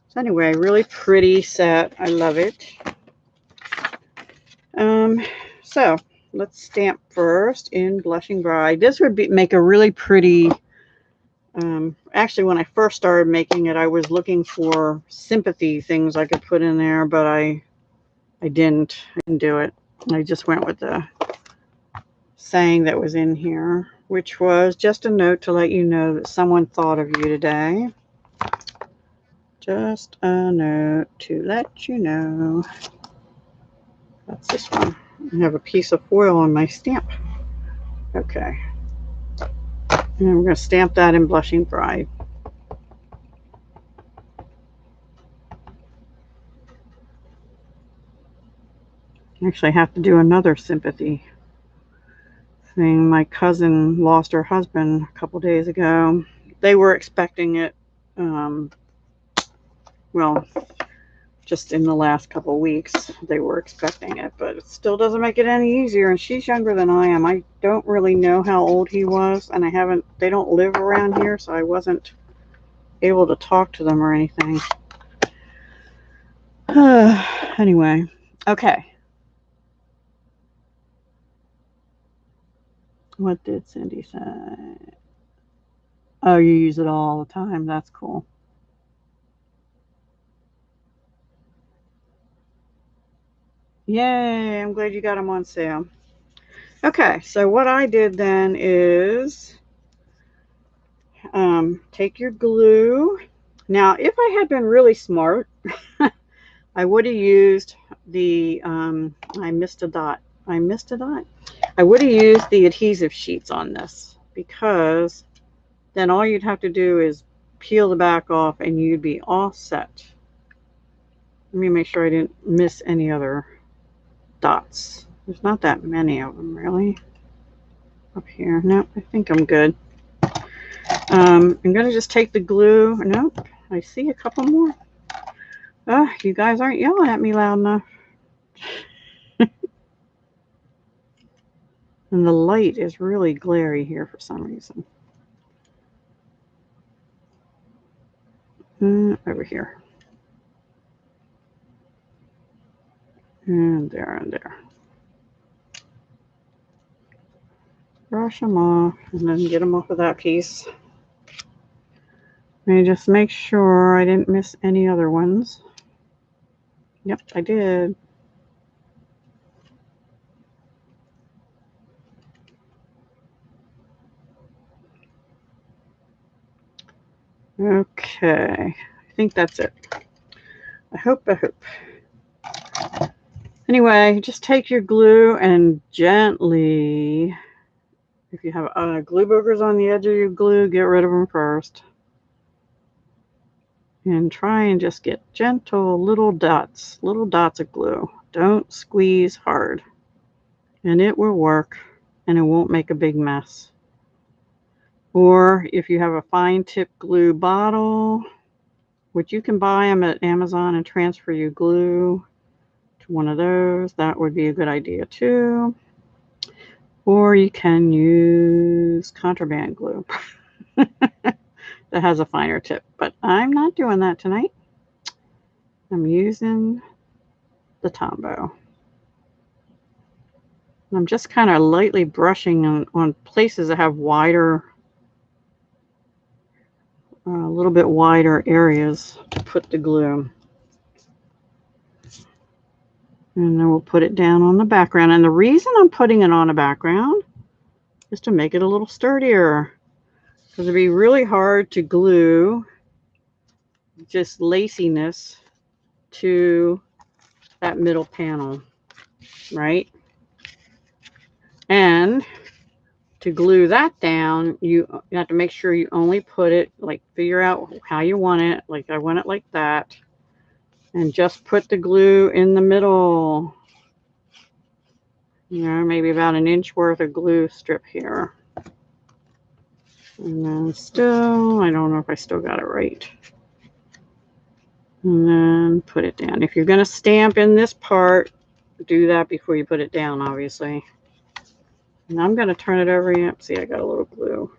So anyway, really pretty set. I love it. So let's stamp first in Blushing Bride. This would make a really pretty, actually when I first started making it, I was looking for sympathy things I could put in there, but I didn't do it. I just went with the saying that was in here, which was just a note to let you know that someone thought of you today. Just a note to let you know. That's this one. I have a piece of foil on my stamp. Okay. And I'm going to stamp that in Blushing Bride. Actually, I have to do another sympathy thing. My cousin lost her husband a couple days ago. They were expecting it, well, just in the last couple of weeks they were expecting it, but it still doesn't make it any easier. And she's younger than I am. I don't really know how old he was, and they don't live around here, so I wasn't able to talk to them or anything. Anyway, okay. What did Cindy say? Oh, you use it all the time. That's cool. Yay, I'm glad you got them on sale. Okay, so what I did then is take your glue. Now, if I had been really smart, I would have used the, I missed a dot. I would have used the adhesive sheets on this, because then all you'd have to do is peel the back off and you'd be all set. Let me make sure I didn't miss any other dots. There's not that many of them really up here. No, I think I'm good. I'm going to just take the glue. Nope, I see a couple more. Oh, you guys aren't yelling at me loud enough. And the light is really glary here for some reason. Over here. And there and there. Brush them off and then get them off of that piece. Let me just make sure I didn't miss any other ones. Yep, I did. Okay, I think that's it. I hope. Anyway, just take your glue and gently, if you have glue boogers on the edge of your glue, get rid of them first. And try and just get gentle little dots of glue. Don't squeeze hard. And it will work, and it won't make a big mess. Or if you have a fine tip glue bottle, which you can buy them at Amazon and transfer your glue to one of those. That would be a good idea too. Or you can use contraband glue that has a finer tip, but I'm not doing that tonight. I'm using the Tombow. I'm just kind of lightly brushing on places that have wider, a little bit wider areas to put the glue. And then we'll put it down on the background. And the reason I'm putting it on the background is to make it a little sturdier. Because it'd be really hard to glue just laciness to that middle panel, right? And to glue that down, you have to make sure you only put it, like figure out how you want it. Like I want it like that. And just put the glue in the middle. You know, maybe about an inch worth of glue strip here. And then still, I don't know if I still got it right. And then put it down. If you're going to stamp in this part, do that before you put it down, obviously. And I'm going to turn it over. Yep, see, I got a little glue.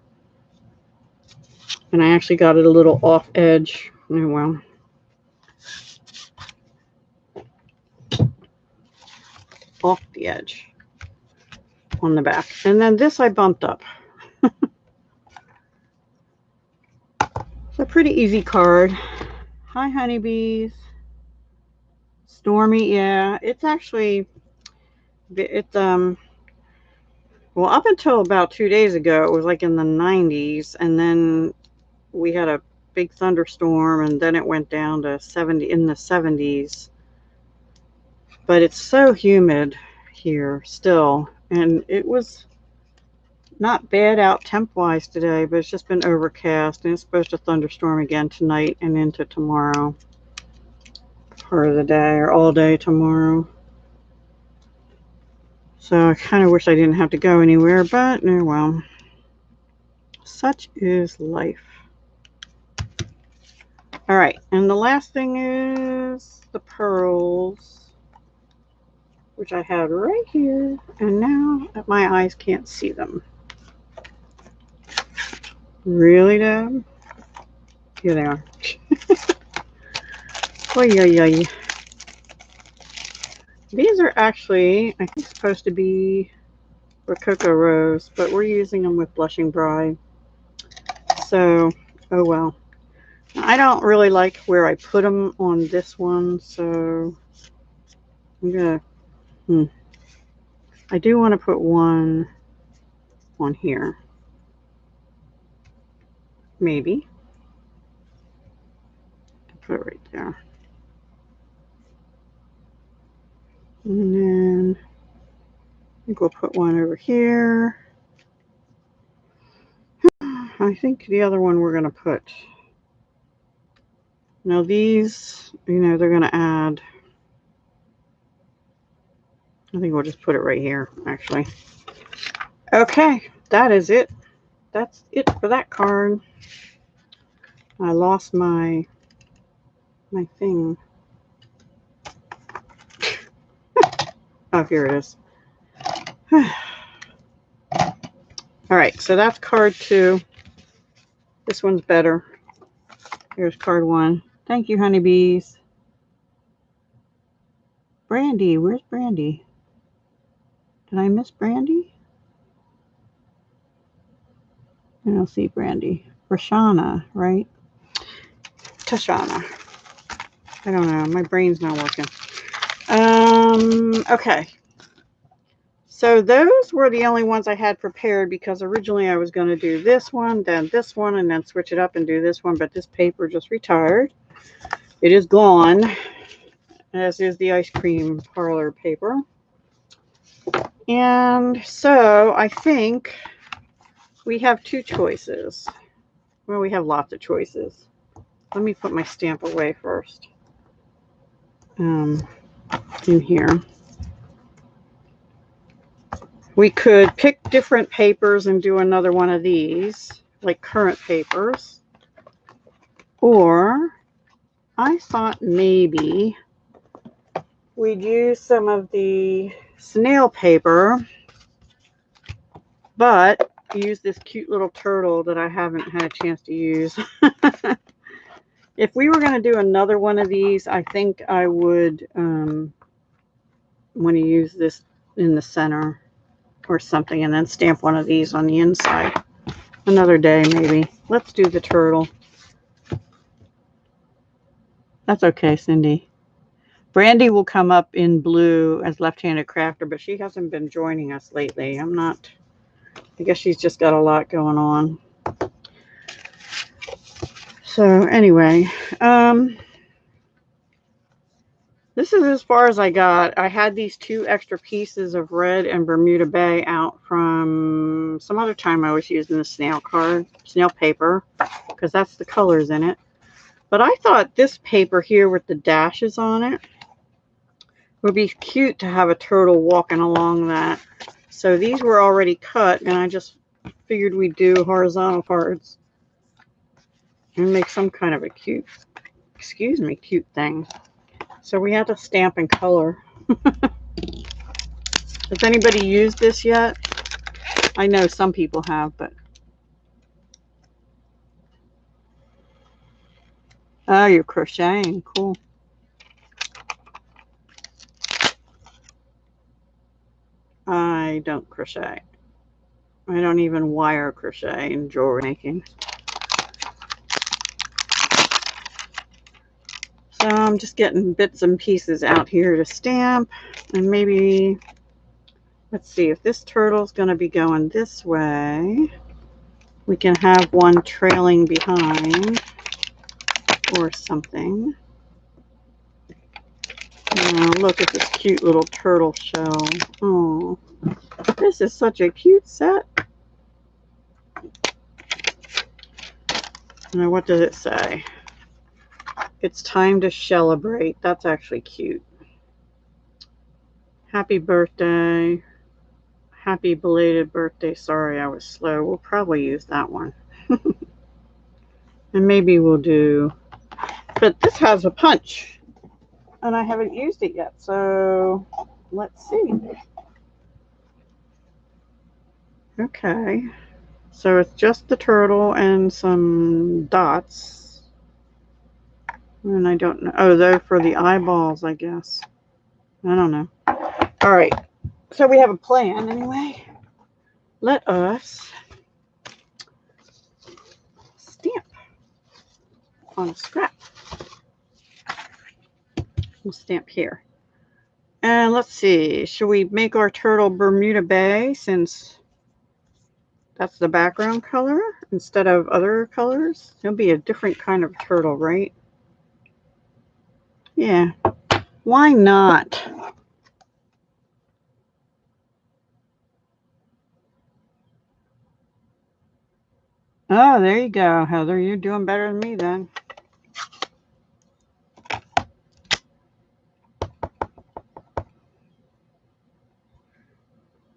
And I actually got it a little off edge. Oh, well. Off the edge on the back. And then this I bumped up. It's a pretty easy card. Hi, honeybees. Stormy, yeah. It's actually, well, up until about 2 days ago, it was like in the 90s. And then we had a big thunderstorm, and then it went down to 70 in the 70s. But it's so humid here still, and it was not bad out temp-wise today, but it's just been overcast, and it's supposed to thunderstorm again tonight and into tomorrow for the day, or all day tomorrow. So I kind of wish I didn't have to go anywhere, but oh well. Such is life. All right, and the last thing is the pearls, which I had right here, and now my eyes can't see them. Really, Deb? Here they are. Oy, oy, oy. These are actually, I think, supposed to be Rococo Rose, but we're using them with Blushing Bride. So, oh well. I don't really like where I put them on this one, so I'm gonna, I do want to put one on here. Maybe. Put it right there. And then I think we'll put one over here. I think the other one we're going to put. Now these, you know, they're going to add. I think we'll just put it right here, actually. Okay, that is it. That's it for that card. I lost my thing. Oh, here it is. All right, so that's card 2. This one's better. Here's card 1. Thank you, honeybees. Brandy, where's Brandy? Did I miss Brandy? I don't see Brandy. Rashana, right? Tashana. I don't know. My brain's not working. Okay. So those were the only ones I had prepared, because originally I was going to do this one, then this one, and then switch it up and do this one, but this paper just retired. It is gone, as is the ice cream parlor paper. And so I think we have 2 choices. Well, we have lots of choices. Let me put my stamp away first. In here. We could pick different papers and do another one of these, like current papers. Or I thought maybe we'd use some of the snail paper, but use this cute little turtle that I haven't had a chance to use. If we were going to do another one of these, I think I would want to use this in the center or something, and then stamp one of these on the inside. Another day, maybe. Let's do the turtle. That's okay, Cindy. Brandy will come up in blue as left-handed crafter, but she hasn't been joining us lately. I guess she's just got a lot going on. So anyway, this is as far as I got. I had these 2 extra pieces of red and Bermuda Bay out from some other time I was using the snail paper, because that's the colors in it. But I thought this paper here with the dashes on it would be cute to have a turtle walking along that. So these were already cut, and I just figured we'd do horizontal parts and make some kind of a cute thing. So we had to stamp and color. Has anybody used this yet? I know some people have, but... Oh, you're crocheting. Cool. I don't crochet. I don't even wire crochet in jewelry making. So I'm just getting bits and pieces out here to stamp. And maybe, let's see, if this turtle's going to be going this way, we can have one trailing behind or something. Oh, look at this cute little turtle shell. Oh, this is such a cute set. Now, what does it say? It's time to celebrate. That's actually cute. Happy birthday. Happy belated birthday. Sorry I was slow. We'll probably use that one. And maybe we'll do... But this has a punch. And I haven't used it yet. So let's see. Okay. So it's just the turtle and some dots. And I don't know. Oh, they're for the eyeballs, I guess. I don't know. All right. So we have a plan anyway. Let us stamp on a scrap. We'll stamp here. And let's see. Should we make our turtle Bermuda Bay, since that's the background color instead of other colors? It'll be a different kind of turtle, right? Yeah. Why not? Oh, there you go, Heather. You're doing better than me then.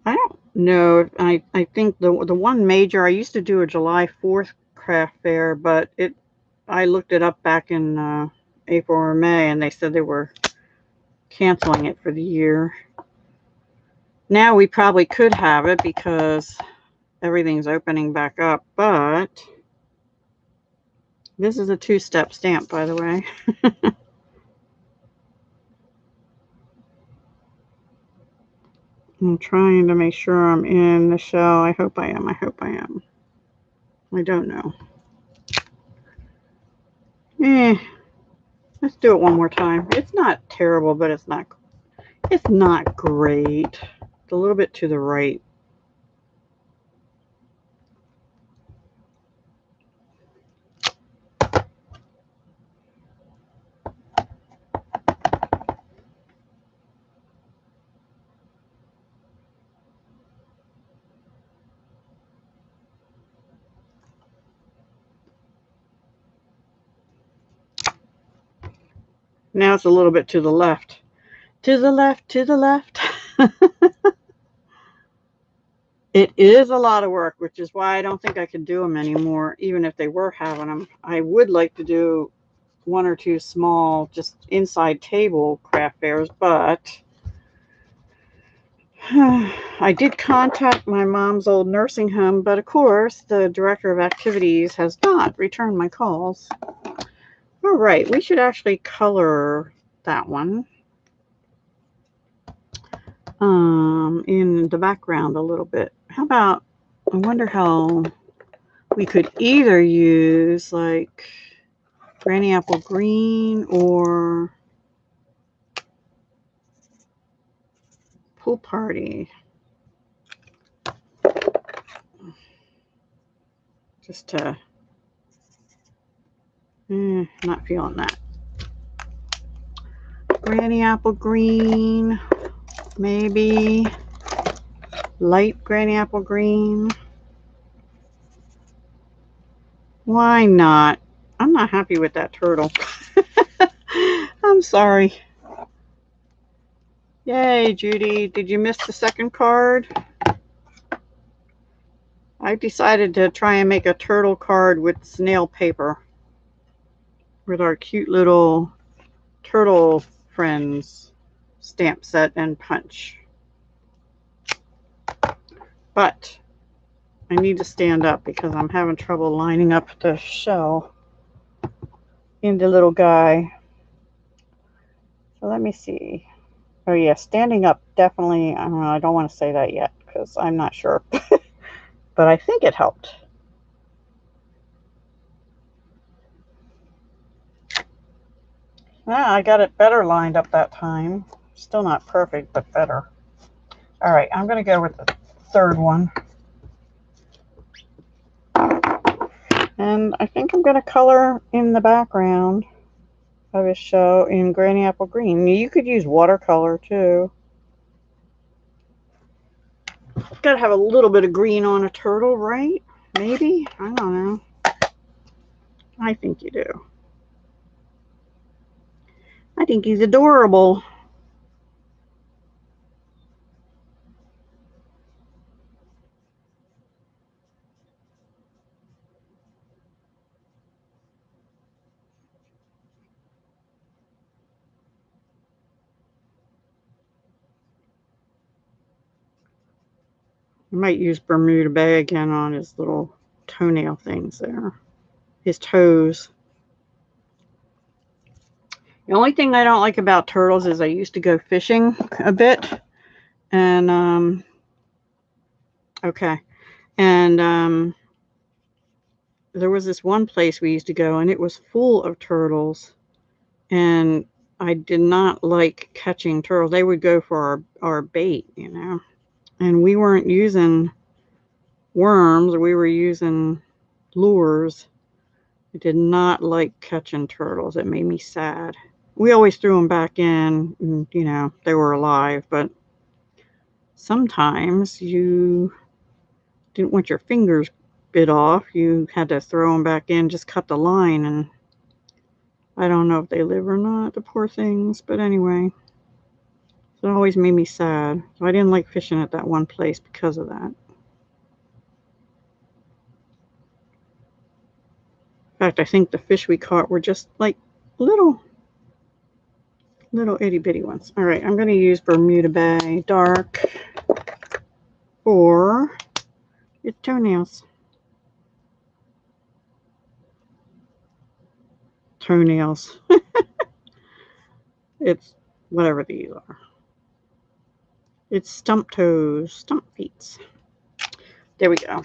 I don't know. I think the one major, I used to do a July 4th craft fair, but I looked it up back in April or May, and they said they were canceling it for the year. Now we probably could have it because everything's opening back up, but this is a 2-step stamp, by the way. I'm trying to make sure I'm in the shell. I hope I am. I hope I am. I don't know. Let's do it one more time. It's not terrible, but it's not great. It's a little bit to the right. Now it's a little bit to the left. To the left, to the left. It is a lot of work, which is why I don't think I could do them anymore, even if they were having them. I would like to do one or two small, just inside table craft fairs, but I did contact my mom's old nursing home, but of course the director of activities has not returned my calls. All right, we should actually color that one in the background a little bit. How about, I wonder how we could either use like Granny Apple Green or Pool Party. Just to, not feeling that. Granny Apple Green, maybe light Granny Apple Green. Why not? I'm not happy with that turtle. I'm sorry. Yay, Judy. Did you miss the second card? I decided to try and make a turtle card with snail paper with our cute little turtle friends stamp set and punch. But I need to stand up because I'm having trouble lining up the shell in the little guy. So let me see. Oh yeah, standing up definitely, I don't want to say that yet because I'm not sure. But I think it helped. I got it better lined up that time. Still not perfect, but better. All right, I'm going to go with the third one. And I think I'm going to color in the background of his show in Granny Apple Green. You could use watercolor too. Got to have a little bit of green on a turtle, right? Maybe? I don't know. I think you do. I think he's adorable. I might use Bermuda Bay again on his little toenail things there. His toes. The only thing I don't like about turtles is I used to go fishing a bit. And, okay. And, there was this one place we used to go and it was full of turtles. And I did not like catching turtles. They would go for our bait, you know. And we weren't using worms. We were using lures. I did not like catching turtles. It made me sad. We always threw them back in, and, you know, they were alive. But sometimes you didn't want your fingers bit off. You had to throw them back in, just cut the line. And I don't know if they live or not, the poor things. But anyway, it always made me sad. So I didn't like fishing at that one place because of that. In fact, I think the fish we caught were just like little itty bitty ones. All right, I'm going to use Bermuda Bay Dark for its toenails. Toenails. It's whatever these are. It's stump toes, stump feet. There we go.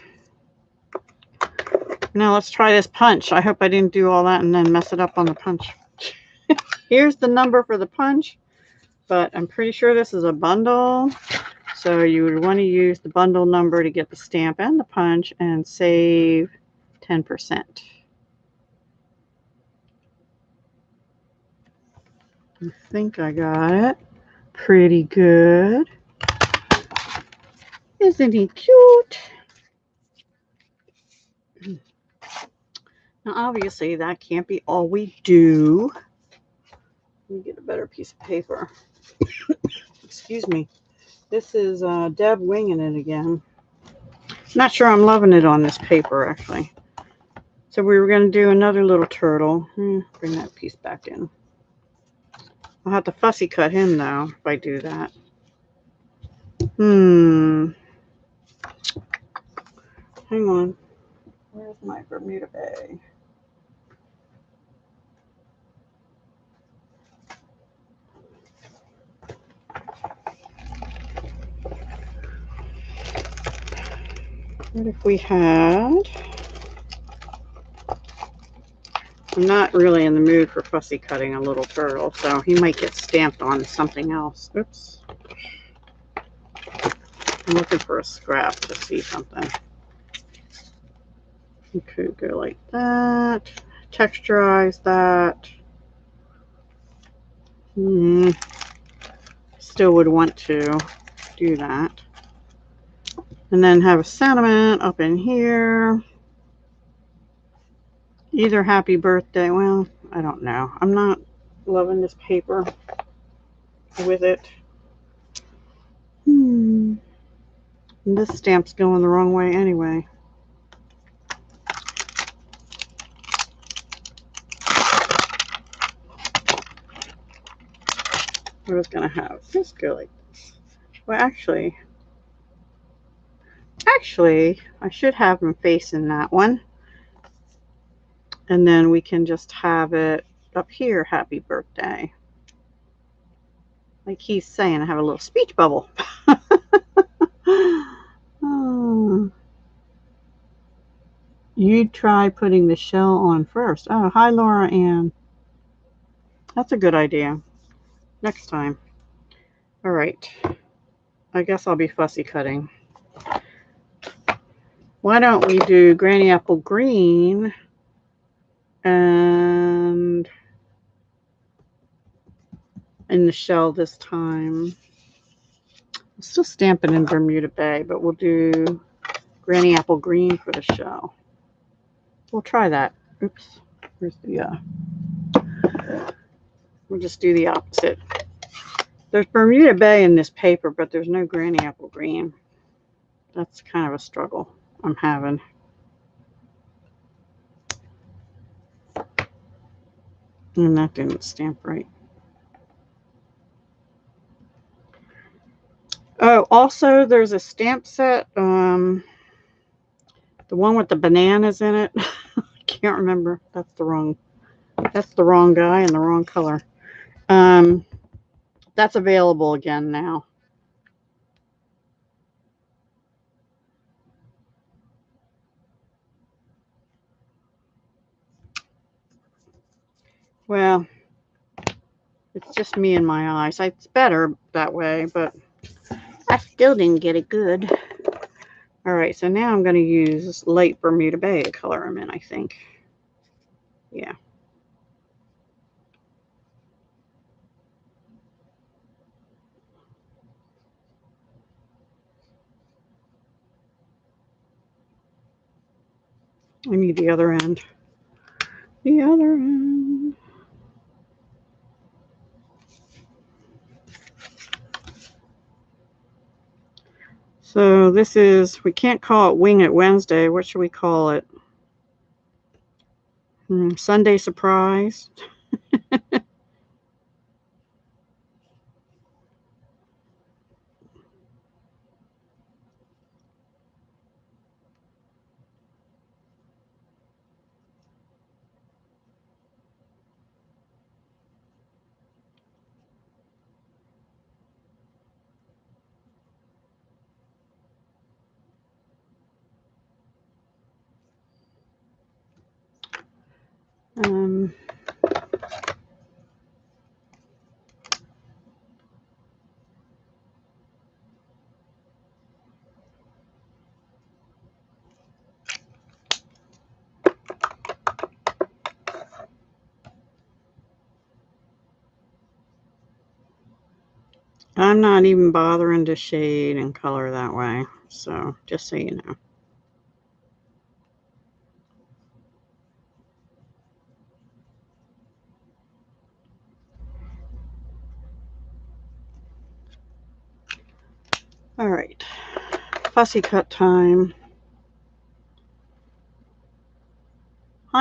Now let's try this punch. I hope I didn't do all that and then mess it up on the punch. Here's the number for the punch, but I'm pretty sure this is a bundle. So you would want to use the bundle number to get the stamp and the punch and save 10%. I think I got it pretty good. Isn't he cute? Now, obviously, that can't be all we do. Let me get a better piece of paper. Excuse me. This is Deb winging it again. Not sure I'm loving it on this paper, actually. It's So we were going to do another little turtle. Bring that piece back in. I'll have to fussy cut him though if I do that. Hang on. Where's my Bermuda Bay? What if we had... I'm not really in the mood for fussy cutting a little turtle, so he might get stamped on something else. Oops. I'm looking for a scrap to see something. You could go like that. Texturize that. Still would want to do that. And then have a sentiment up in here. Either happy birthday. Well, I don't know. I'm not loving this paper with it. This stamp's going the wrong way anyway. I was going to have this go like this. Well, actually, I should have him facing that one. And then we can just have it up here, happy birthday. Like he's saying, I have a little speech bubble. Oh. You try putting the shell on first. Oh, hi, Laura Ann. That's a good idea. Next time. All right. I guess I'll be fussy cutting. Why don't we do Granny Apple Green and in the shell this time. I'm still stamping in Bermuda Bay, but we'll do Granny Apple Green for the shell. We'll try that. Oops. Where's the, we'll just do the opposite. There's Bermuda Bay in this paper, but there's no Granny Apple Green. That's kind of a struggle I'm having. And that didn't stamp right. Oh, also there's a stamp set. The one with the bananas in it. I can't remember. That's the wrong guy and the wrong color. That's available again now. Well, it's just me and my eyes. It's better that way, but I still didn't get it good. All right, so now I'm going to use light Bermuda Bay to color them in, I think. Yeah. I need the other end. The other end. So this is, we can't call it Wing It Wednesday. What should we call it? Sunday Surprise. I'm not even bothering to shade and color that way, so just so you know. All right, fussy cut time.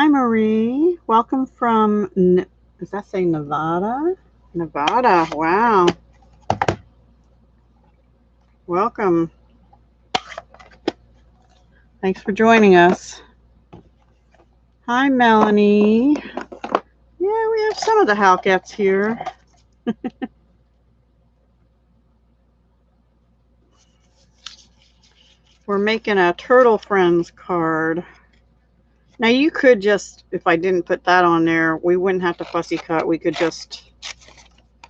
Marie. Welcome from, does that say Nevada? Nevada, wow. Welcome. Thanks for joining us. Hi, Melanie. Yeah, we have some of the Halkettes here. We're making a Turtle Friends card. Now you could just, if I didn't put that on there, we wouldn't have to fussy cut. We could just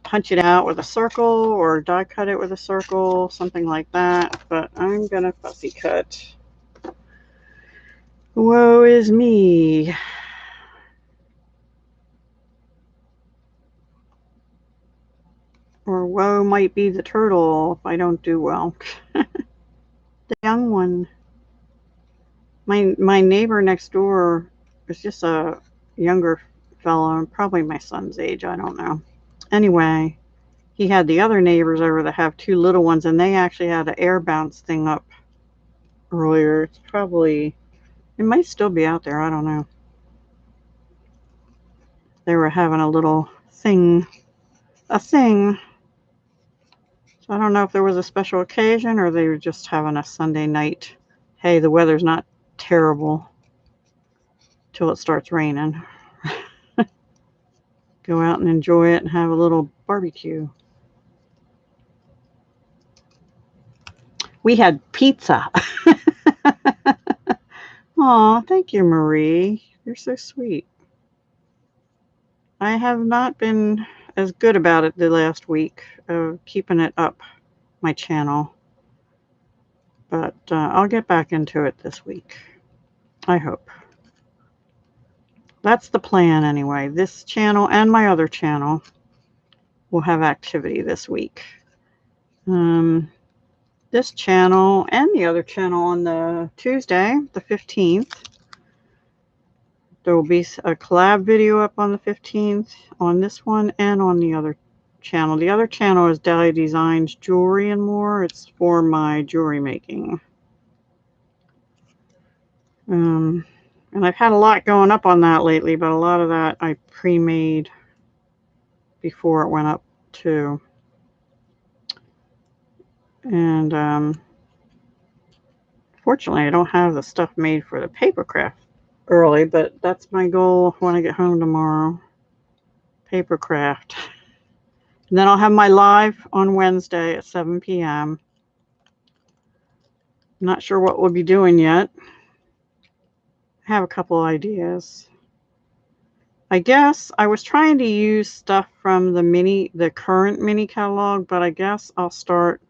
punch it out with a circle or die cut it with a circle, something like that. But I'm gonna fussy cut. Woe is me. Or woe might be the turtle if I don't do well. The young one. My neighbor next door is just a younger fellow, probably my son's age, I don't know. Anyway, he had the other neighbors over that have two little ones, and they actually had an air bounce thing up earlier. It's probably, it might still be out there, I don't know. They were having a little thing, So I don't know if there was a special occasion or they were just having a Sunday night. Hey, the weather's not terrible till it starts raining. Go out and enjoy it and have a little barbecue. We had pizza. Aw, thank you, Marie. You're so sweet. I have not been as good about it the last week of keeping it up, my channel. But I'll get back into it this week. I hope. That's the plan anyway. This channel and my other channel will have activity this week. This channel and the other channel on the Tuesday, the 15th, there will be a collab video up on the 15th on this one and on the other channel. The other channel is Dahlia Designs Jewelry and More. It's for my jewelry making. And I've had a lot going up on that lately, but a lot of that I pre-made before it went up too. And fortunately, I don't have the stuff made for the paper craft early, but that's my goal when I get home tomorrow. Paper craft. And then I'll have my live on Wednesday at 7 p.m. Not sure what we'll be doing yet. I have a couple ideas. I guess I was trying to use stuff from the current mini catalog, but I guess I'll start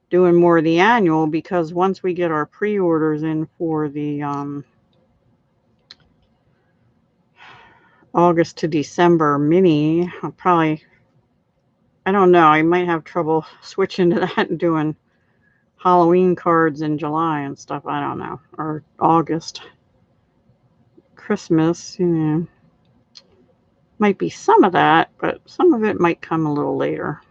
doing more of the annual, because once we get our pre-orders in for the August to December mini, I'll probably, I don't know, I might have trouble switching to that and doing Halloween cards in July and stuff. I don't know. Or August. Christmas, you know. Might be some of that, but some of it might come a little later.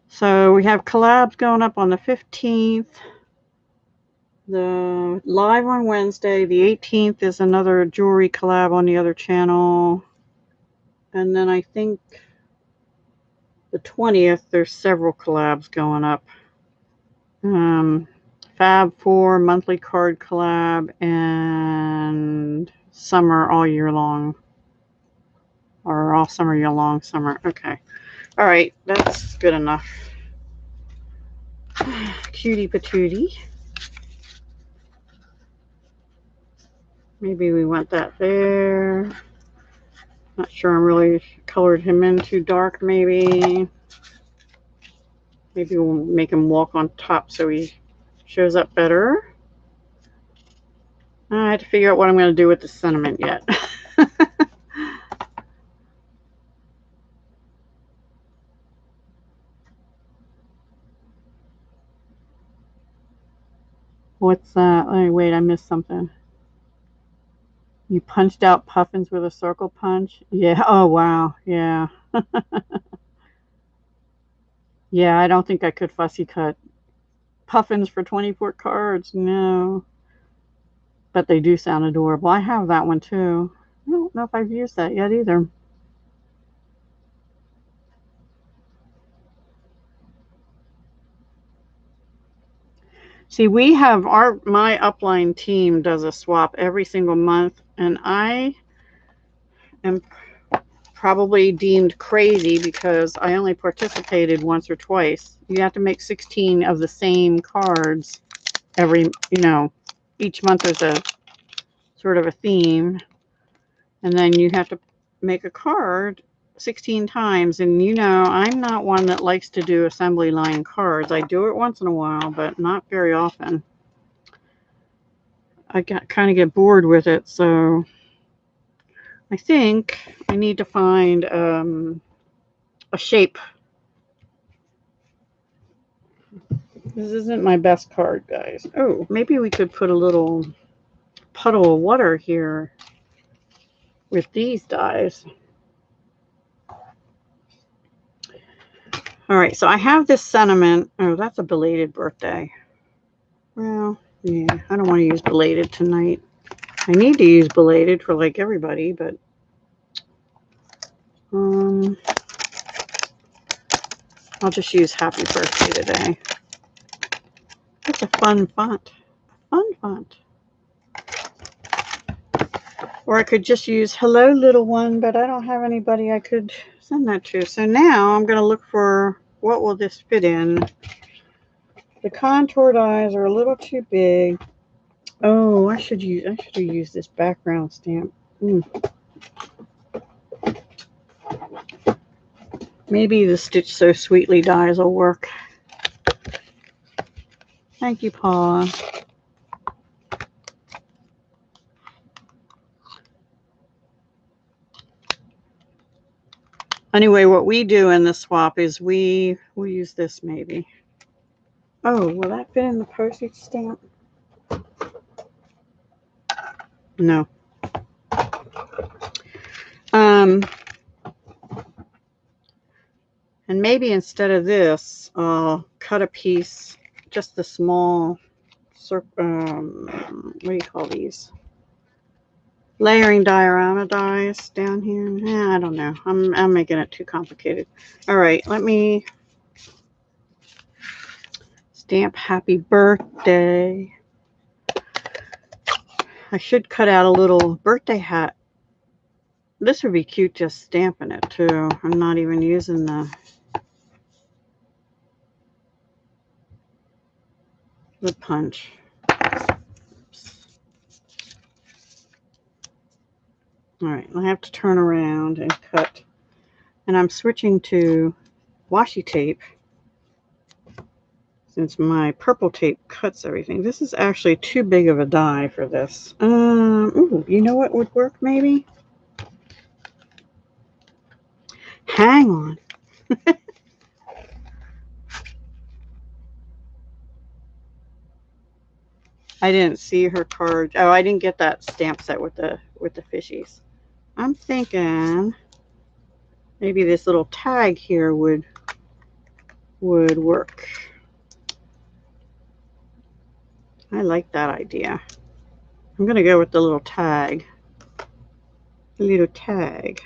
So we have collabs going up on the 15th. The live on Wednesday. The 18th is another jewelry collab on the other channel. And then I think the 20th, there's several collabs going up. Fab 4 monthly card collab and summer all year long. Or all summer year long summer. Okay. All right. That's good enough. Cutie patootie. Maybe we want that there. Not sure I'm really colored him in too dark, maybe. Maybe we'll make him walk on top so he shows up better. I have to figure out what I'm going to do with the sentiment yet. What's that? Oh, wait, I missed something. You punched out puffins with a circle punch? Yeah. Oh, wow. Yeah. Yeah, I don't think I could fussy cut puffins for 24 cards. No. But they do sound adorable. I have that one too. I don't know if I've used that yet either. See, we have my upline team does a swap every single month, and I am probably deemed crazy because I only participated once or twice. You have to make 16 of the same cards every, each month there's a sort of a theme, and then you have to make a card 16 times. And I'm not one that likes to do assembly line cards. I do it once in a while, but not very often. I kind of get bored with it, so I think I need to find a shape. This isn't my best card, guys. Oh, maybe we could put a little puddle of water here with these dies. All right, so I have this sentiment. Oh, that's a belated birthday. Well, yeah, I don't want to use belated tonight. I need to use belated for like everybody, but I'll just use happy birthday today. It's a fun font. Fun font. Or I could just use hello little one, but I don't have anybody I could send that to. So now I'm going to look for what will this fit in. The contoured eyes are a little too big. Oh, I should have used this background stamp. Maybe the Stitch So Sweetly dies will work. Thank you, Paula. Anyway, what we do in the swap is we'll use this maybe. Oh, will that fit in the postage stamp? No. And maybe instead of this, I'll cut a piece, just the small, what do you call these? Layering diorama dies down here. I don't know. I'm making it too complicated. All right, let me stamp happy birthday. I should cut out a little birthday hat. This would be cute just stamping it too. I'm not even using the punch. All right, I have to turn around and cut. And I'm switching to washi tape since my purple tape cuts everything. This is actually too big of a die for this. Ooh, you know what would work maybe? Hang on. I didn't see her card. Oh, I didn't get that stamp set with the fishies. I'm thinking maybe this little tag here would work. I like that idea. I'm gonna go with the little tag. The little tag.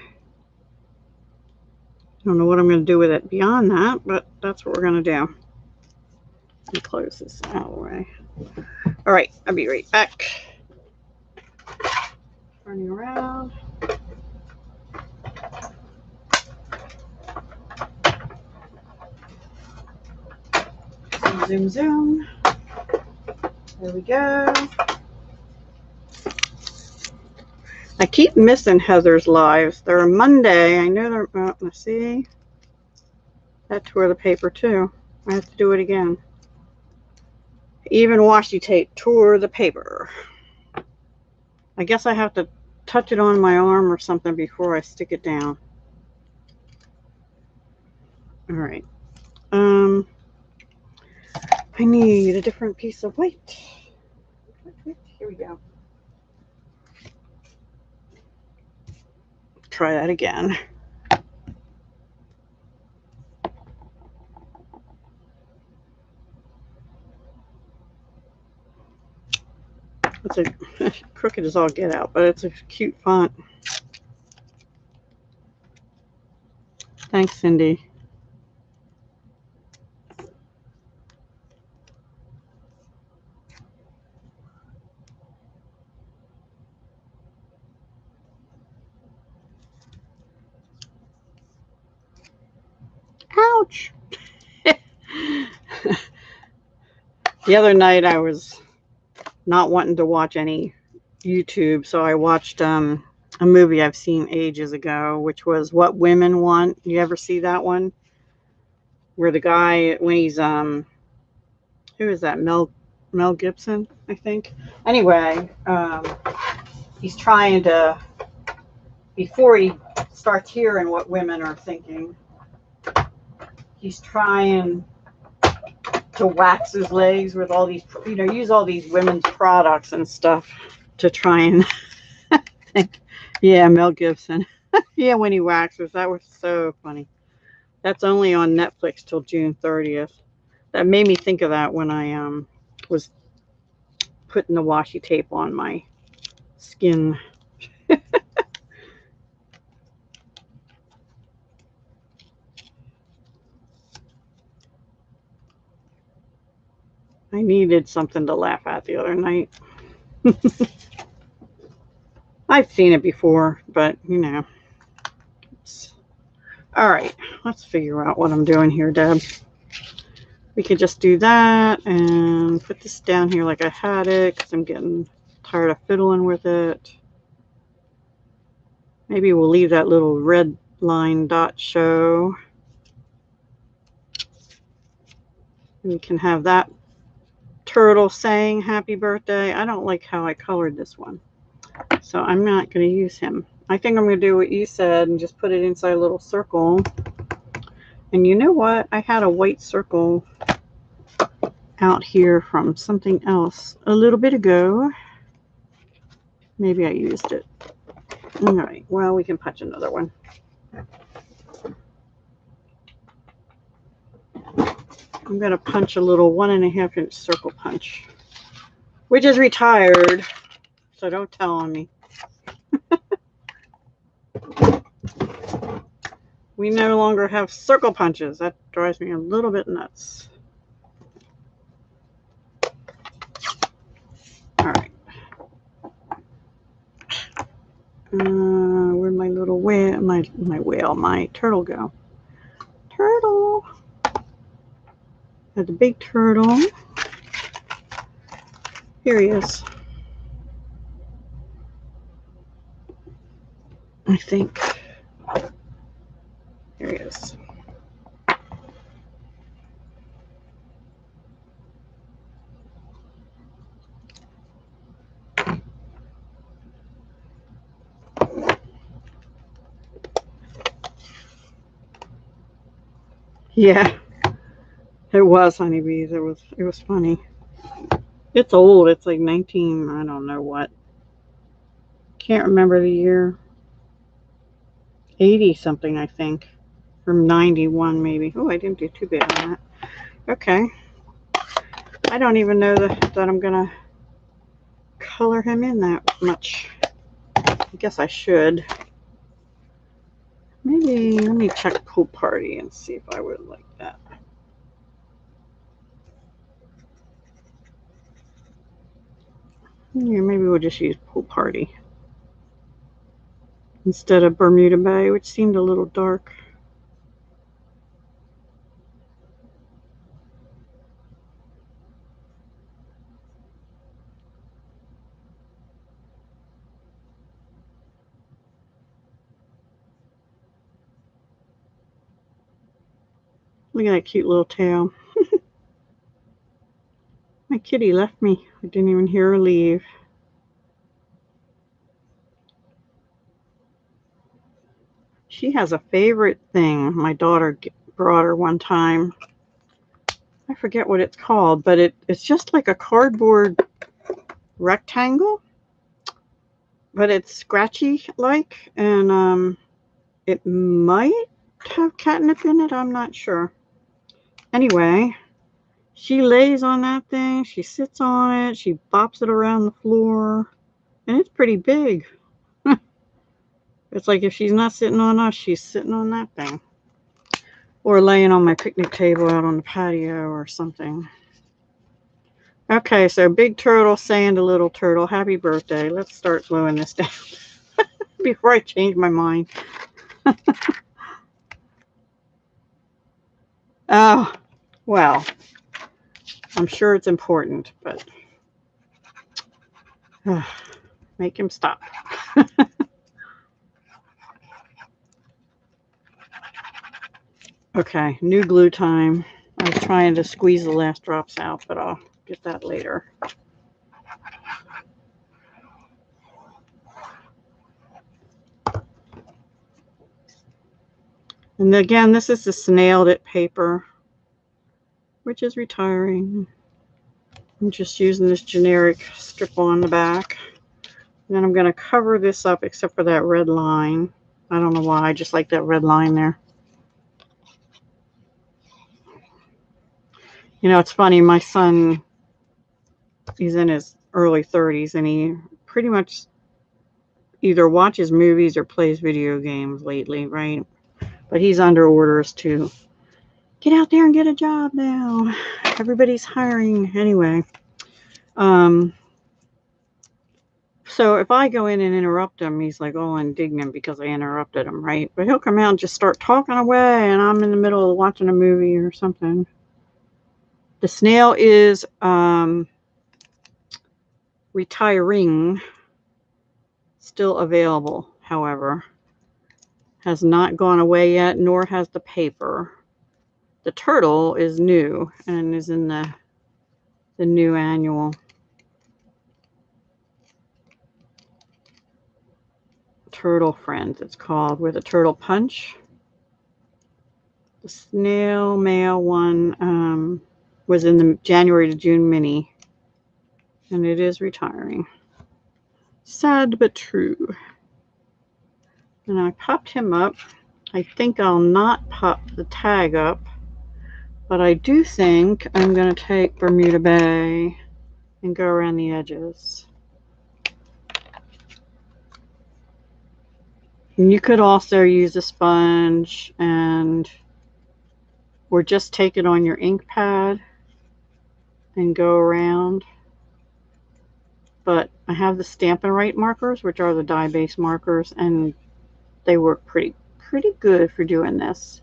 I don't know what I'm going to do with it beyond that, but that's what we're going to do. Let me close this out of the way. All right, I'll be right back. Turning around. Zoom, zoom. There we go. I keep missing Heather's lives. They're Monday. I know they're, let's see. That tore the paper too. I have to do it again. Even washi tape tore the paper. I guess I have to touch it on my arm or something before I stick it down. All right. I need a different piece of white. Here we go. Try that again. It's a crooked as all get out, but it's a cute font. Thanks, Cindy. Ouch. The other night I was not wanting to watch any YouTube, so I watched a movie I've seen ages ago, which was What Women Want. You ever see that one? Where the guy, when he's who is that? Mel Gibson, I think. Anyway, he's trying to, before he starts hearing what women are thinking, he's trying to wax his legs with all these, use all these women's products and stuff to try and think. Yeah, Mel Gibson. Yeah, when he waxes, that was so funny. That's only on Netflix till June 30th. That made me think of that when I was putting the washi tape on my skin. I needed something to laugh at the other night. I've seen it before, but all right, let's figure out what I'm doing here, Deb. We could just do that and put this down here like I had it because I'm getting tired of fiddling with it. Maybe we'll leave that little red line dot show. We can have that turtle saying happy birthday. I don't like how I colored this one, so I'm not going to use him. I think I'm going to do what you said and just put it inside a little circle. And you know what? I had a white circle out here from something else a little bit ago. Maybe I used it. All right, well, we can punch another one. I'm going to punch a little 1.5 inch circle punch, which is retired, so don't tell on me. We no longer have circle punches. That drives me a little bit nuts. All right. Where'd my little whale, my turtle go? Turtle. Got the big turtle. Here he is. I think. Here he is. Yeah, it was honeybees. It was funny. It's old. It's like 19, I don't know what. Can't remember the year. 80 something, I think. From 91 maybe. Oh, I didn't do too bad on that. Okay. I don't even know that I'm going to color him in that much. I guess I should. Maybe, let me check Pool Party and see if I would like that. Yeah, maybe we'll just use Pool Party instead of Bermuda Bay, which seemed a little dark. Look at that cute little tail. My kitty left me. I didn't even hear her leave. She has a favorite thing my daughter brought her one time. I forget what it's called, but it's just like a cardboard rectangle, but it's scratchy like, and it might have catnip in it. I'm not sure. Anyway, She lays on that thing. She sits on it. She bops it around the floor. And it's pretty big. It's like if she's not sitting on us, she's sitting on that thing. Or laying on my picnic table out on the patio or something. Okay, so big turtle saying to little turtle, happy birthday. Let's start slowing this down before I change my mind. Oh, well, I'm sure it's important, but make him stop. Okay, new glue time. I was trying to squeeze the last drops out, but I'll get that later. And again, this is the snailed it paper, which is retiring. I'm just using this generic strip on the back. And then I'm going to cover this up except for that red line. I don't know why, I just like that red line there. You know, it's funny, my son, he's in his early 30s, and he pretty much either watches movies or plays video games lately, right? But he's under orders to get out there and get a job now. Everybody's hiring anyway. So if I go in and interrupt him, he's like all indignant because I interrupted him, right? But he'll come out and just start talking away, and I'm in the middle of watching a movie or something. The snail is retiring, still available, however. Has not gone away yet, nor has the paper. The turtle is new and is in the new annual. Turtle Friends, it's called, with a turtle punch. The snail mail one was in the January to June mini, and it is retiring. Sad but true. And I popped him up. I think I'll not pop the tag up, but I do think I'm going to take Bermuda Bay and go around the edges. And you could also use a sponge or just take it on your ink pad and go around. But I have the Stampin' markers, which are the dye-based markers, and they work pretty good for doing this.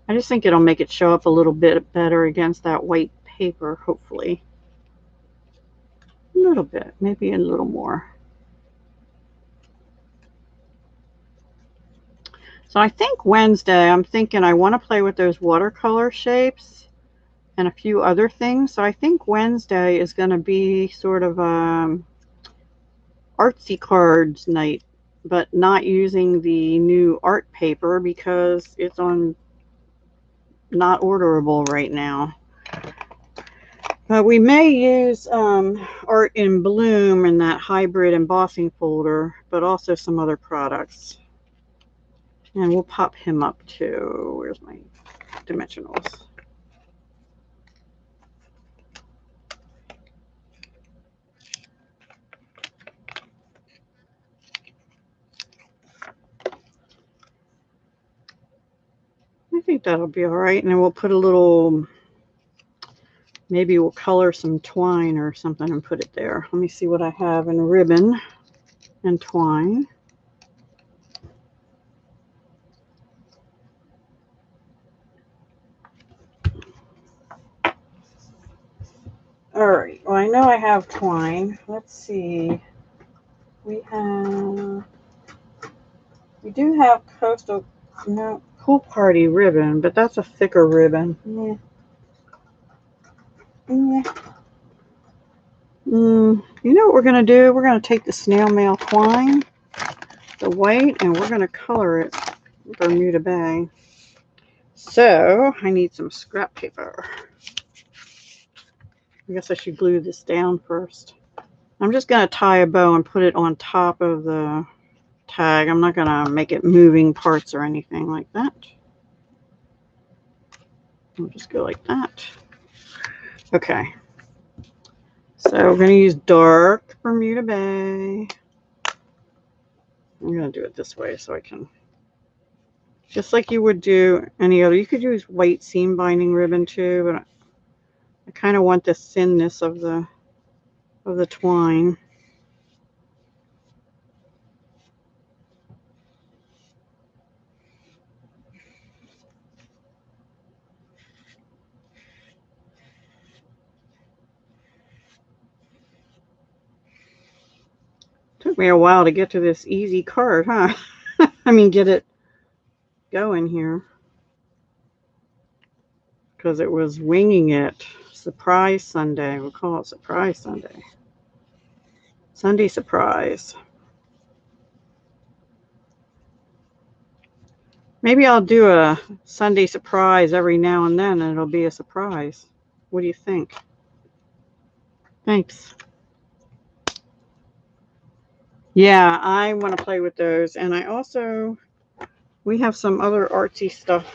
I just think it'll make it show up a little bit better against that white paper, hopefully. A little bit, maybe a little more. So I think Wednesday, I'm thinking I want to play with those watercolor shapes and a few other things. So I think Wednesday is going to be sort of artsy cards night, but not using the new art paper because it's on not orderable right now. But we may use Art in Bloom in that hybrid embossing folder, but also some other products. And we'll pop him up too. Where's my dimensionals? I think that'll be all right. And then we'll put a little, maybe we'll color some twine or something and put it there. Let me see what I have in ribbon and twine. All right, well, I know I have twine. Let's see. We do have Pool Party ribbon, but that's a thicker ribbon. Yeah. You know what we're going to do? We're going to take the snail mail twine, the white, and we're going to color it Bermuda Bay. So I need some scrap paper. I guess I should glue this down first. I'm just going to tie a bow and put it on top of the tag. I'm not going to make it moving parts or anything like that. I'll just go like that. Okay. So we're going to use dark Bermuda Bay. I'm going to do it this way so I can, just like you would do any other. You could use white seam binding ribbon too, but I kind of want the thinness of the twine. Took me a while to get to this easy card, huh? I mean, get it going here. Because it was winging it. Surprise Sunday. We'll call it Surprise Sunday. Sunday Surprise. Maybe I'll do a Sunday Surprise every now and then, and it'll be a surprise. What do you think? Thanks. Yeah, I want to play with those. And I also, we have some other artsy stuff.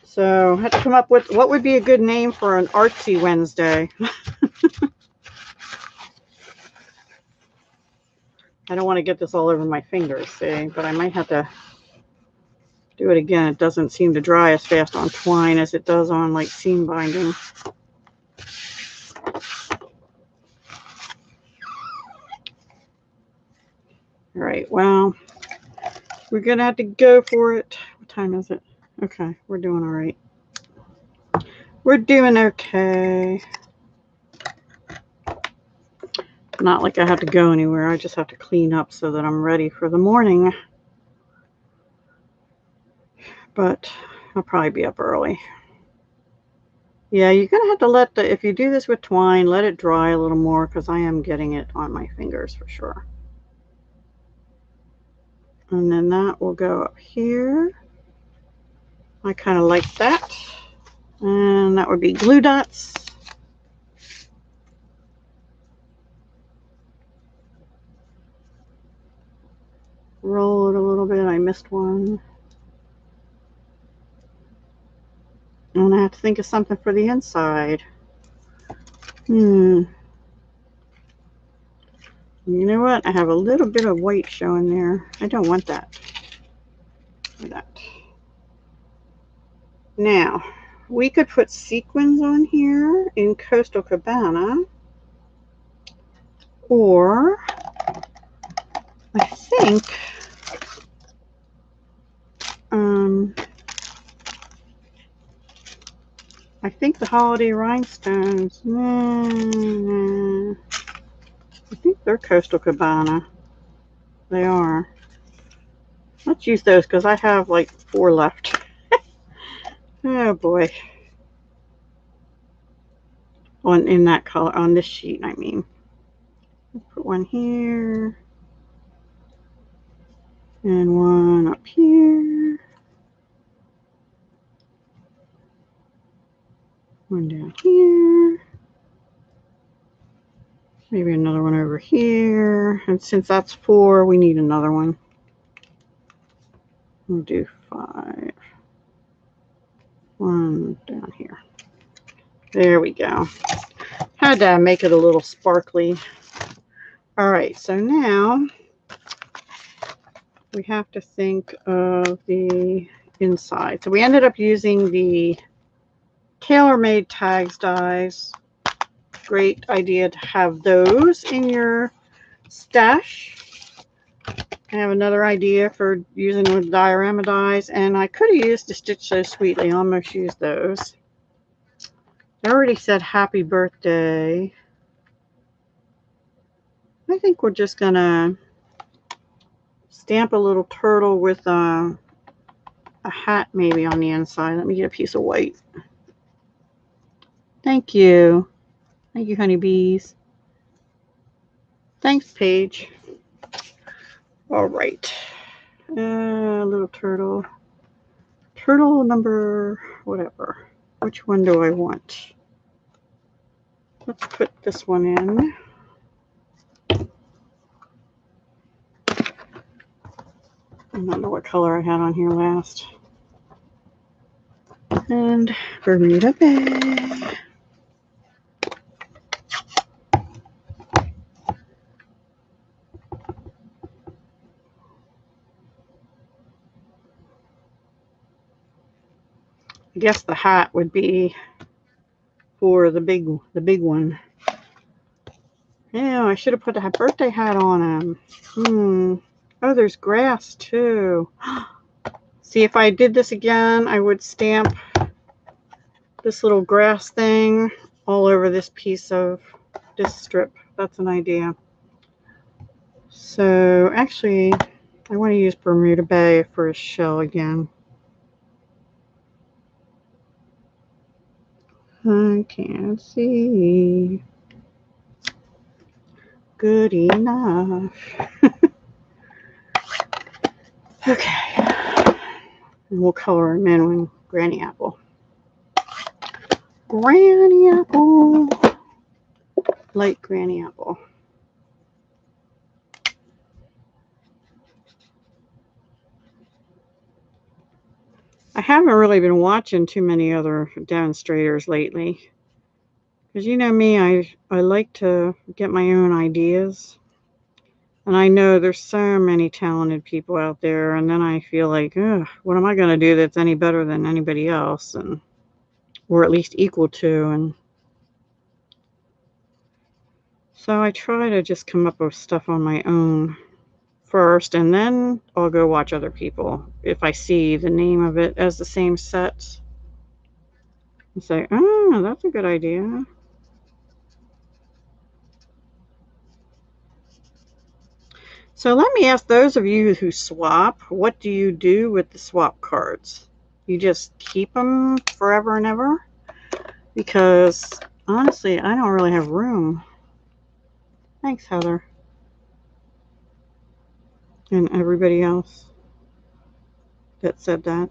So I had to come up with what would be a good name for an artsy Wednesday. I don't want to get this all over my fingers, see, but I might have to do it again. It doesn't seem to dry as fast on twine as it does on like seam binding. All right, well, we're going to have to go for it. What time is it? Okay, we're doing all right. We're doing okay. Not like I have to go anywhere. I just have to clean up so that I'm ready for the morning. But I'll probably be up early. Yeah, you're going to have to let the, if you do this with twine, let it dry a little more because I am getting it on my fingers for sure. And then that will go up here. I kind of like that. And that would be glue dots. Roll it a little bit. I missed one. And I have to think of something for the inside. You know what? I have a little bit of white showing there. I don't want that. Now, we could put sequins on here in Coastal Cabana. Or, I think, the holiday rhinestones. I think they're Coastal Cabana. They are. Let's use those because I have like 4 left. Oh boy. In that color, on this sheet, I mean. Let's put one here. And one up here. One down here. Maybe another one over here. And since that's 4, we need another one. We'll do 5. One down here. There we go. Had to make it a little sparkly. All right, so now we have to think of the inside. So we ended up using the tailor-made tags dies. Great idea to have those in your stash. I have another idea for using with diorama dies, and I could have used the Stitch So Sweetly. I almost used those. I already said happy birthday. I think we're just gonna stamp a little turtle with a hat maybe on the inside. Let me get a piece of white. Thank you. Thank you, honeybees. Thanks, Paige. All right. Little turtle. Turtle number whatever. Which one do I want? Let's put this one in. I don't know what color I had on here last. And Bermuda Bay. I guess the hat would be for the big one. Yeah, I should have put a birthday hat on him. Oh, there's grass too. See, if I did this again, I would stamp this little grass thing all over this piece of this strip. That's an idea. So actually, I want to use Bermuda Bay for a shell again. I can't see good enough. Okay. And we'll color him in with Granny Apple. Granny Apple. Light Granny Apple. I haven't really been watching too many other demonstrators lately. Because you know me, I like to get my own ideas. And I know there's so many talented people out there, and then I feel like, ugh, what am I going to do that's any better than anybody else, and or at least equal to? And so I try to just come up with stuff on my own first, and then I'll go watch other people if I see the name of it as the same set, and say, oh, that's a good idea. So let me ask those of you who swap, what do you do with the swap cards? You just keep them forever and ever? Because honestly, I don't really have room. Thanks, Heather. And everybody else that said that.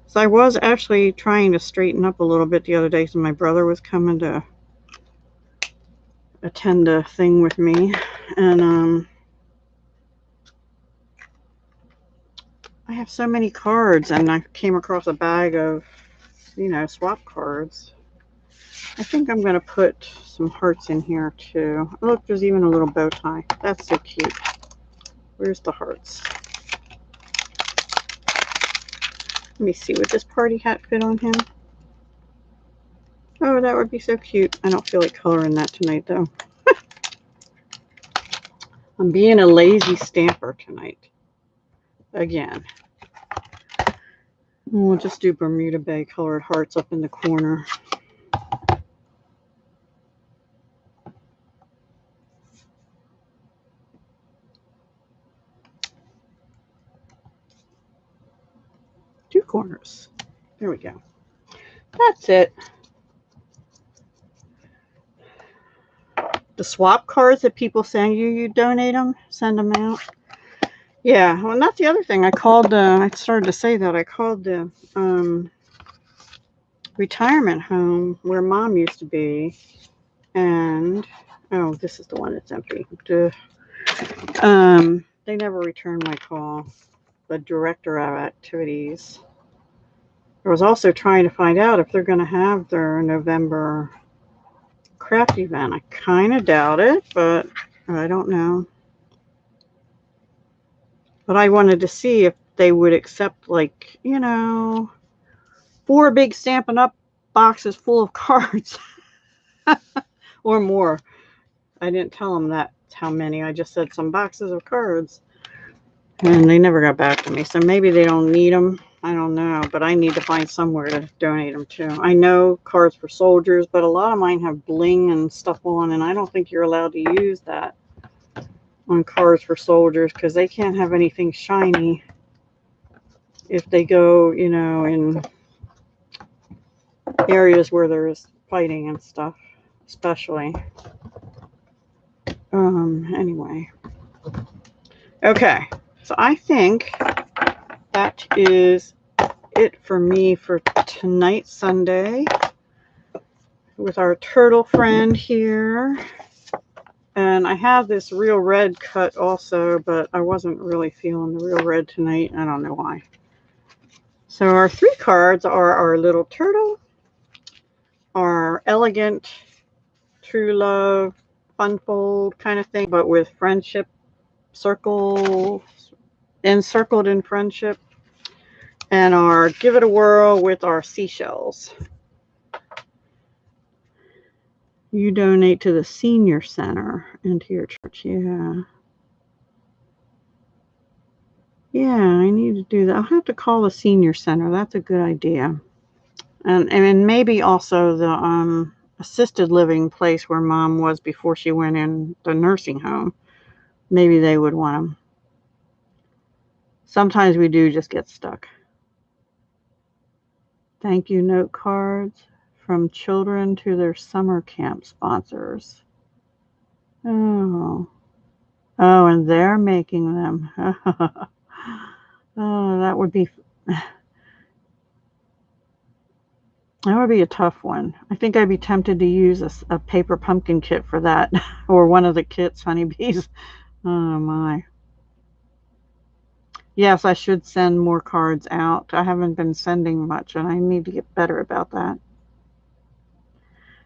So I was actually trying to straighten up a little bit the other day because my brother was coming to attend a thing with me. And I have so many cards, and I came across a bag of, you know, swap cards. I think I'm going to put some hearts in here too. Oh, look, there's even a little bow tie. That's so cute. Where's the hearts? Let me see, would this party hat fit on him? Oh, that would be so cute. I don't feel like coloring that tonight though. I'm being a lazy stamper tonight. Again. We'll just do Bermuda Bay colored hearts up in the corner. Two corners. There we go. That's it. The swap cards that people send you, you donate them, send them out. Yeah, well, that's the other thing. I started to say that. I called the retirement home where Mom used to be. And, oh, this is the one that's empty. They never returned my call. The director of activities. I was also trying to find out if they're going to have their November craft event. I kind of doubt it, but I don't know. But I wanted to see if they would accept, like, you know, 4 big Stampin' Up! Boxes full of cards or more. I didn't tell them that's how many. I just said some boxes of cards. And they never got back to me. So maybe they don't need them. I don't know. But I need to find somewhere to donate them to. I know Cards for Soldiers, but a lot of mine have bling and stuff on. And I don't think you're allowed to use that on Cards for Soldiers because they can't have anything shiny if they go, you know, in areas where there's fighting and stuff, especially. Anyway. Okay. So I think that is it for me for tonight, Sunday, with our turtle friend here. And I have this real red cut also, but I wasn't really feeling the real red tonight. I don't know why. So our 3 cards are our little turtle, our elegant, true love, fun fold kind of thing, but with friendship circles Encircled in Friendship, and our Give It a Whirl with our seashells. You donate to the senior center and to your church. Yeah. Yeah, I need to do that. I'll have to call the senior center. That's a good idea. And maybe also the assisted living place where Mom was before she went in the nursing home. Maybe they would want them. Sometimes we do just get stuck. Thank you note cards from children to their summer camp sponsors. Oh, and they're making them. Oh, that would be a tough one. I think I'd be tempted to use a paper pumpkin kit for that, or one of the kits, honeybees. Oh my. Yes, I should send more cards out. I haven't been sending much, and I need to get better about that.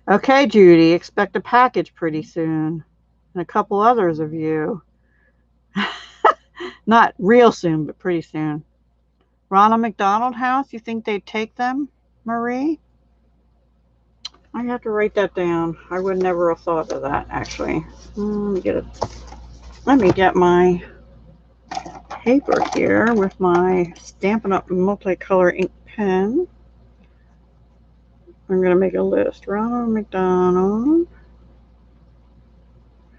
Okay, Judy, expect a package pretty soon. And a couple others of you. Not real soon, but pretty soon. Ronald McDonald House, you think they'd take them, Marie? I have to write that down. I would never have thought of that, actually. Let me get my paper here with my Stampin' Up! Multicolor ink pen. I'm going to make a list. Ronald McDonald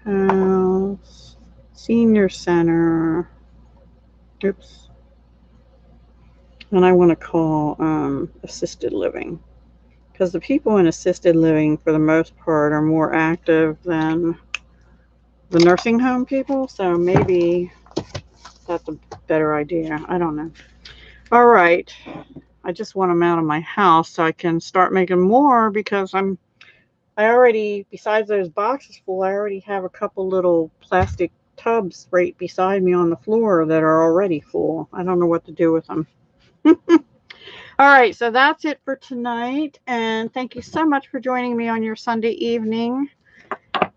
House, Senior Center. Oops. And I want to call assisted living. Because the people in assisted living, for the most part, are more active than the nursing home people. So maybe that's a better idea. I don't know. All right. I just want them out of my house so I can start making more, because I already, besides those boxes full, I already have a couple little plastic tubs right beside me on the floor that are already full. I don't know what to do with them. All right, so that's it for tonight. And thank you so much for joining me on your Sunday evening.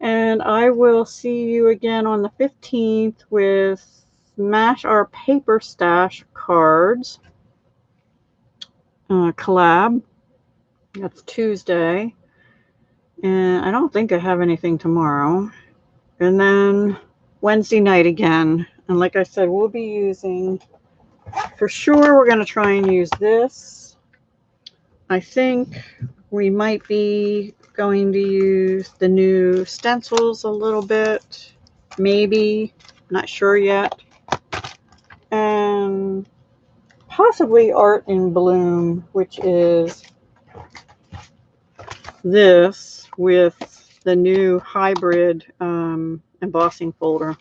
And I will see you again on the 15th with Smash Our Paper Stash cards collab. That's Tuesday. And I don't think I have anything tomorrow. And then Wednesday night again. And like I said, we'll be using, for sure, we're going to try and use this. I think we might be going to use the new stencils a little bit. Maybe. Not sure yet. And possibly Art in Bloom, which is this with the new hybrid embossing folder.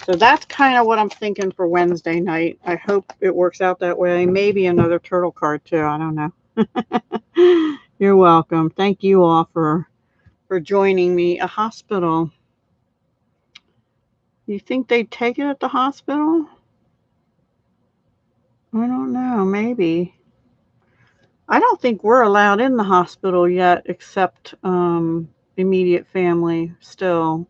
So that's kind of what I'm thinking for Wednesday night. I hope it works out that way. Maybe another turtle card too. I don't know. You're welcome. Thank you all for joining me. A hospital. You think they'd take it at the hospital? I don't know. Maybe. I don't think we're allowed in the hospital yet, except immediate family still.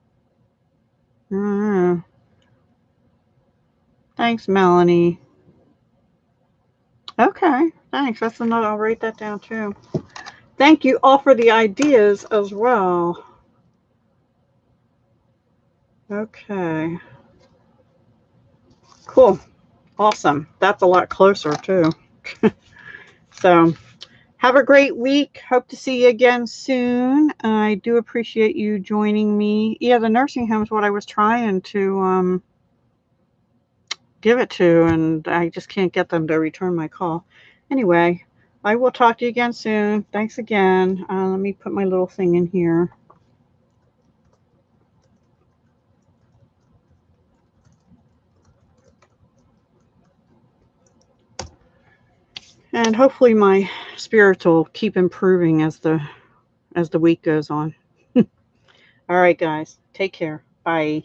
Thanks, Melanie. Okay, thanks. That's another. I'll write that down too. Thank you all for the ideas as well. Okay. Cool. Awesome. That's a lot closer too. So have a great week. Hope to see you again soon. I do appreciate you joining me. Yeah, the nursing home is what I was trying to give it to, and I just can't get them to return my call. Anyway, I will talk to you again soon. Thanks again. Let me put my little thing in here. And hopefully my spirits will keep improving as the week goes on. All right, guys. Take care. Bye.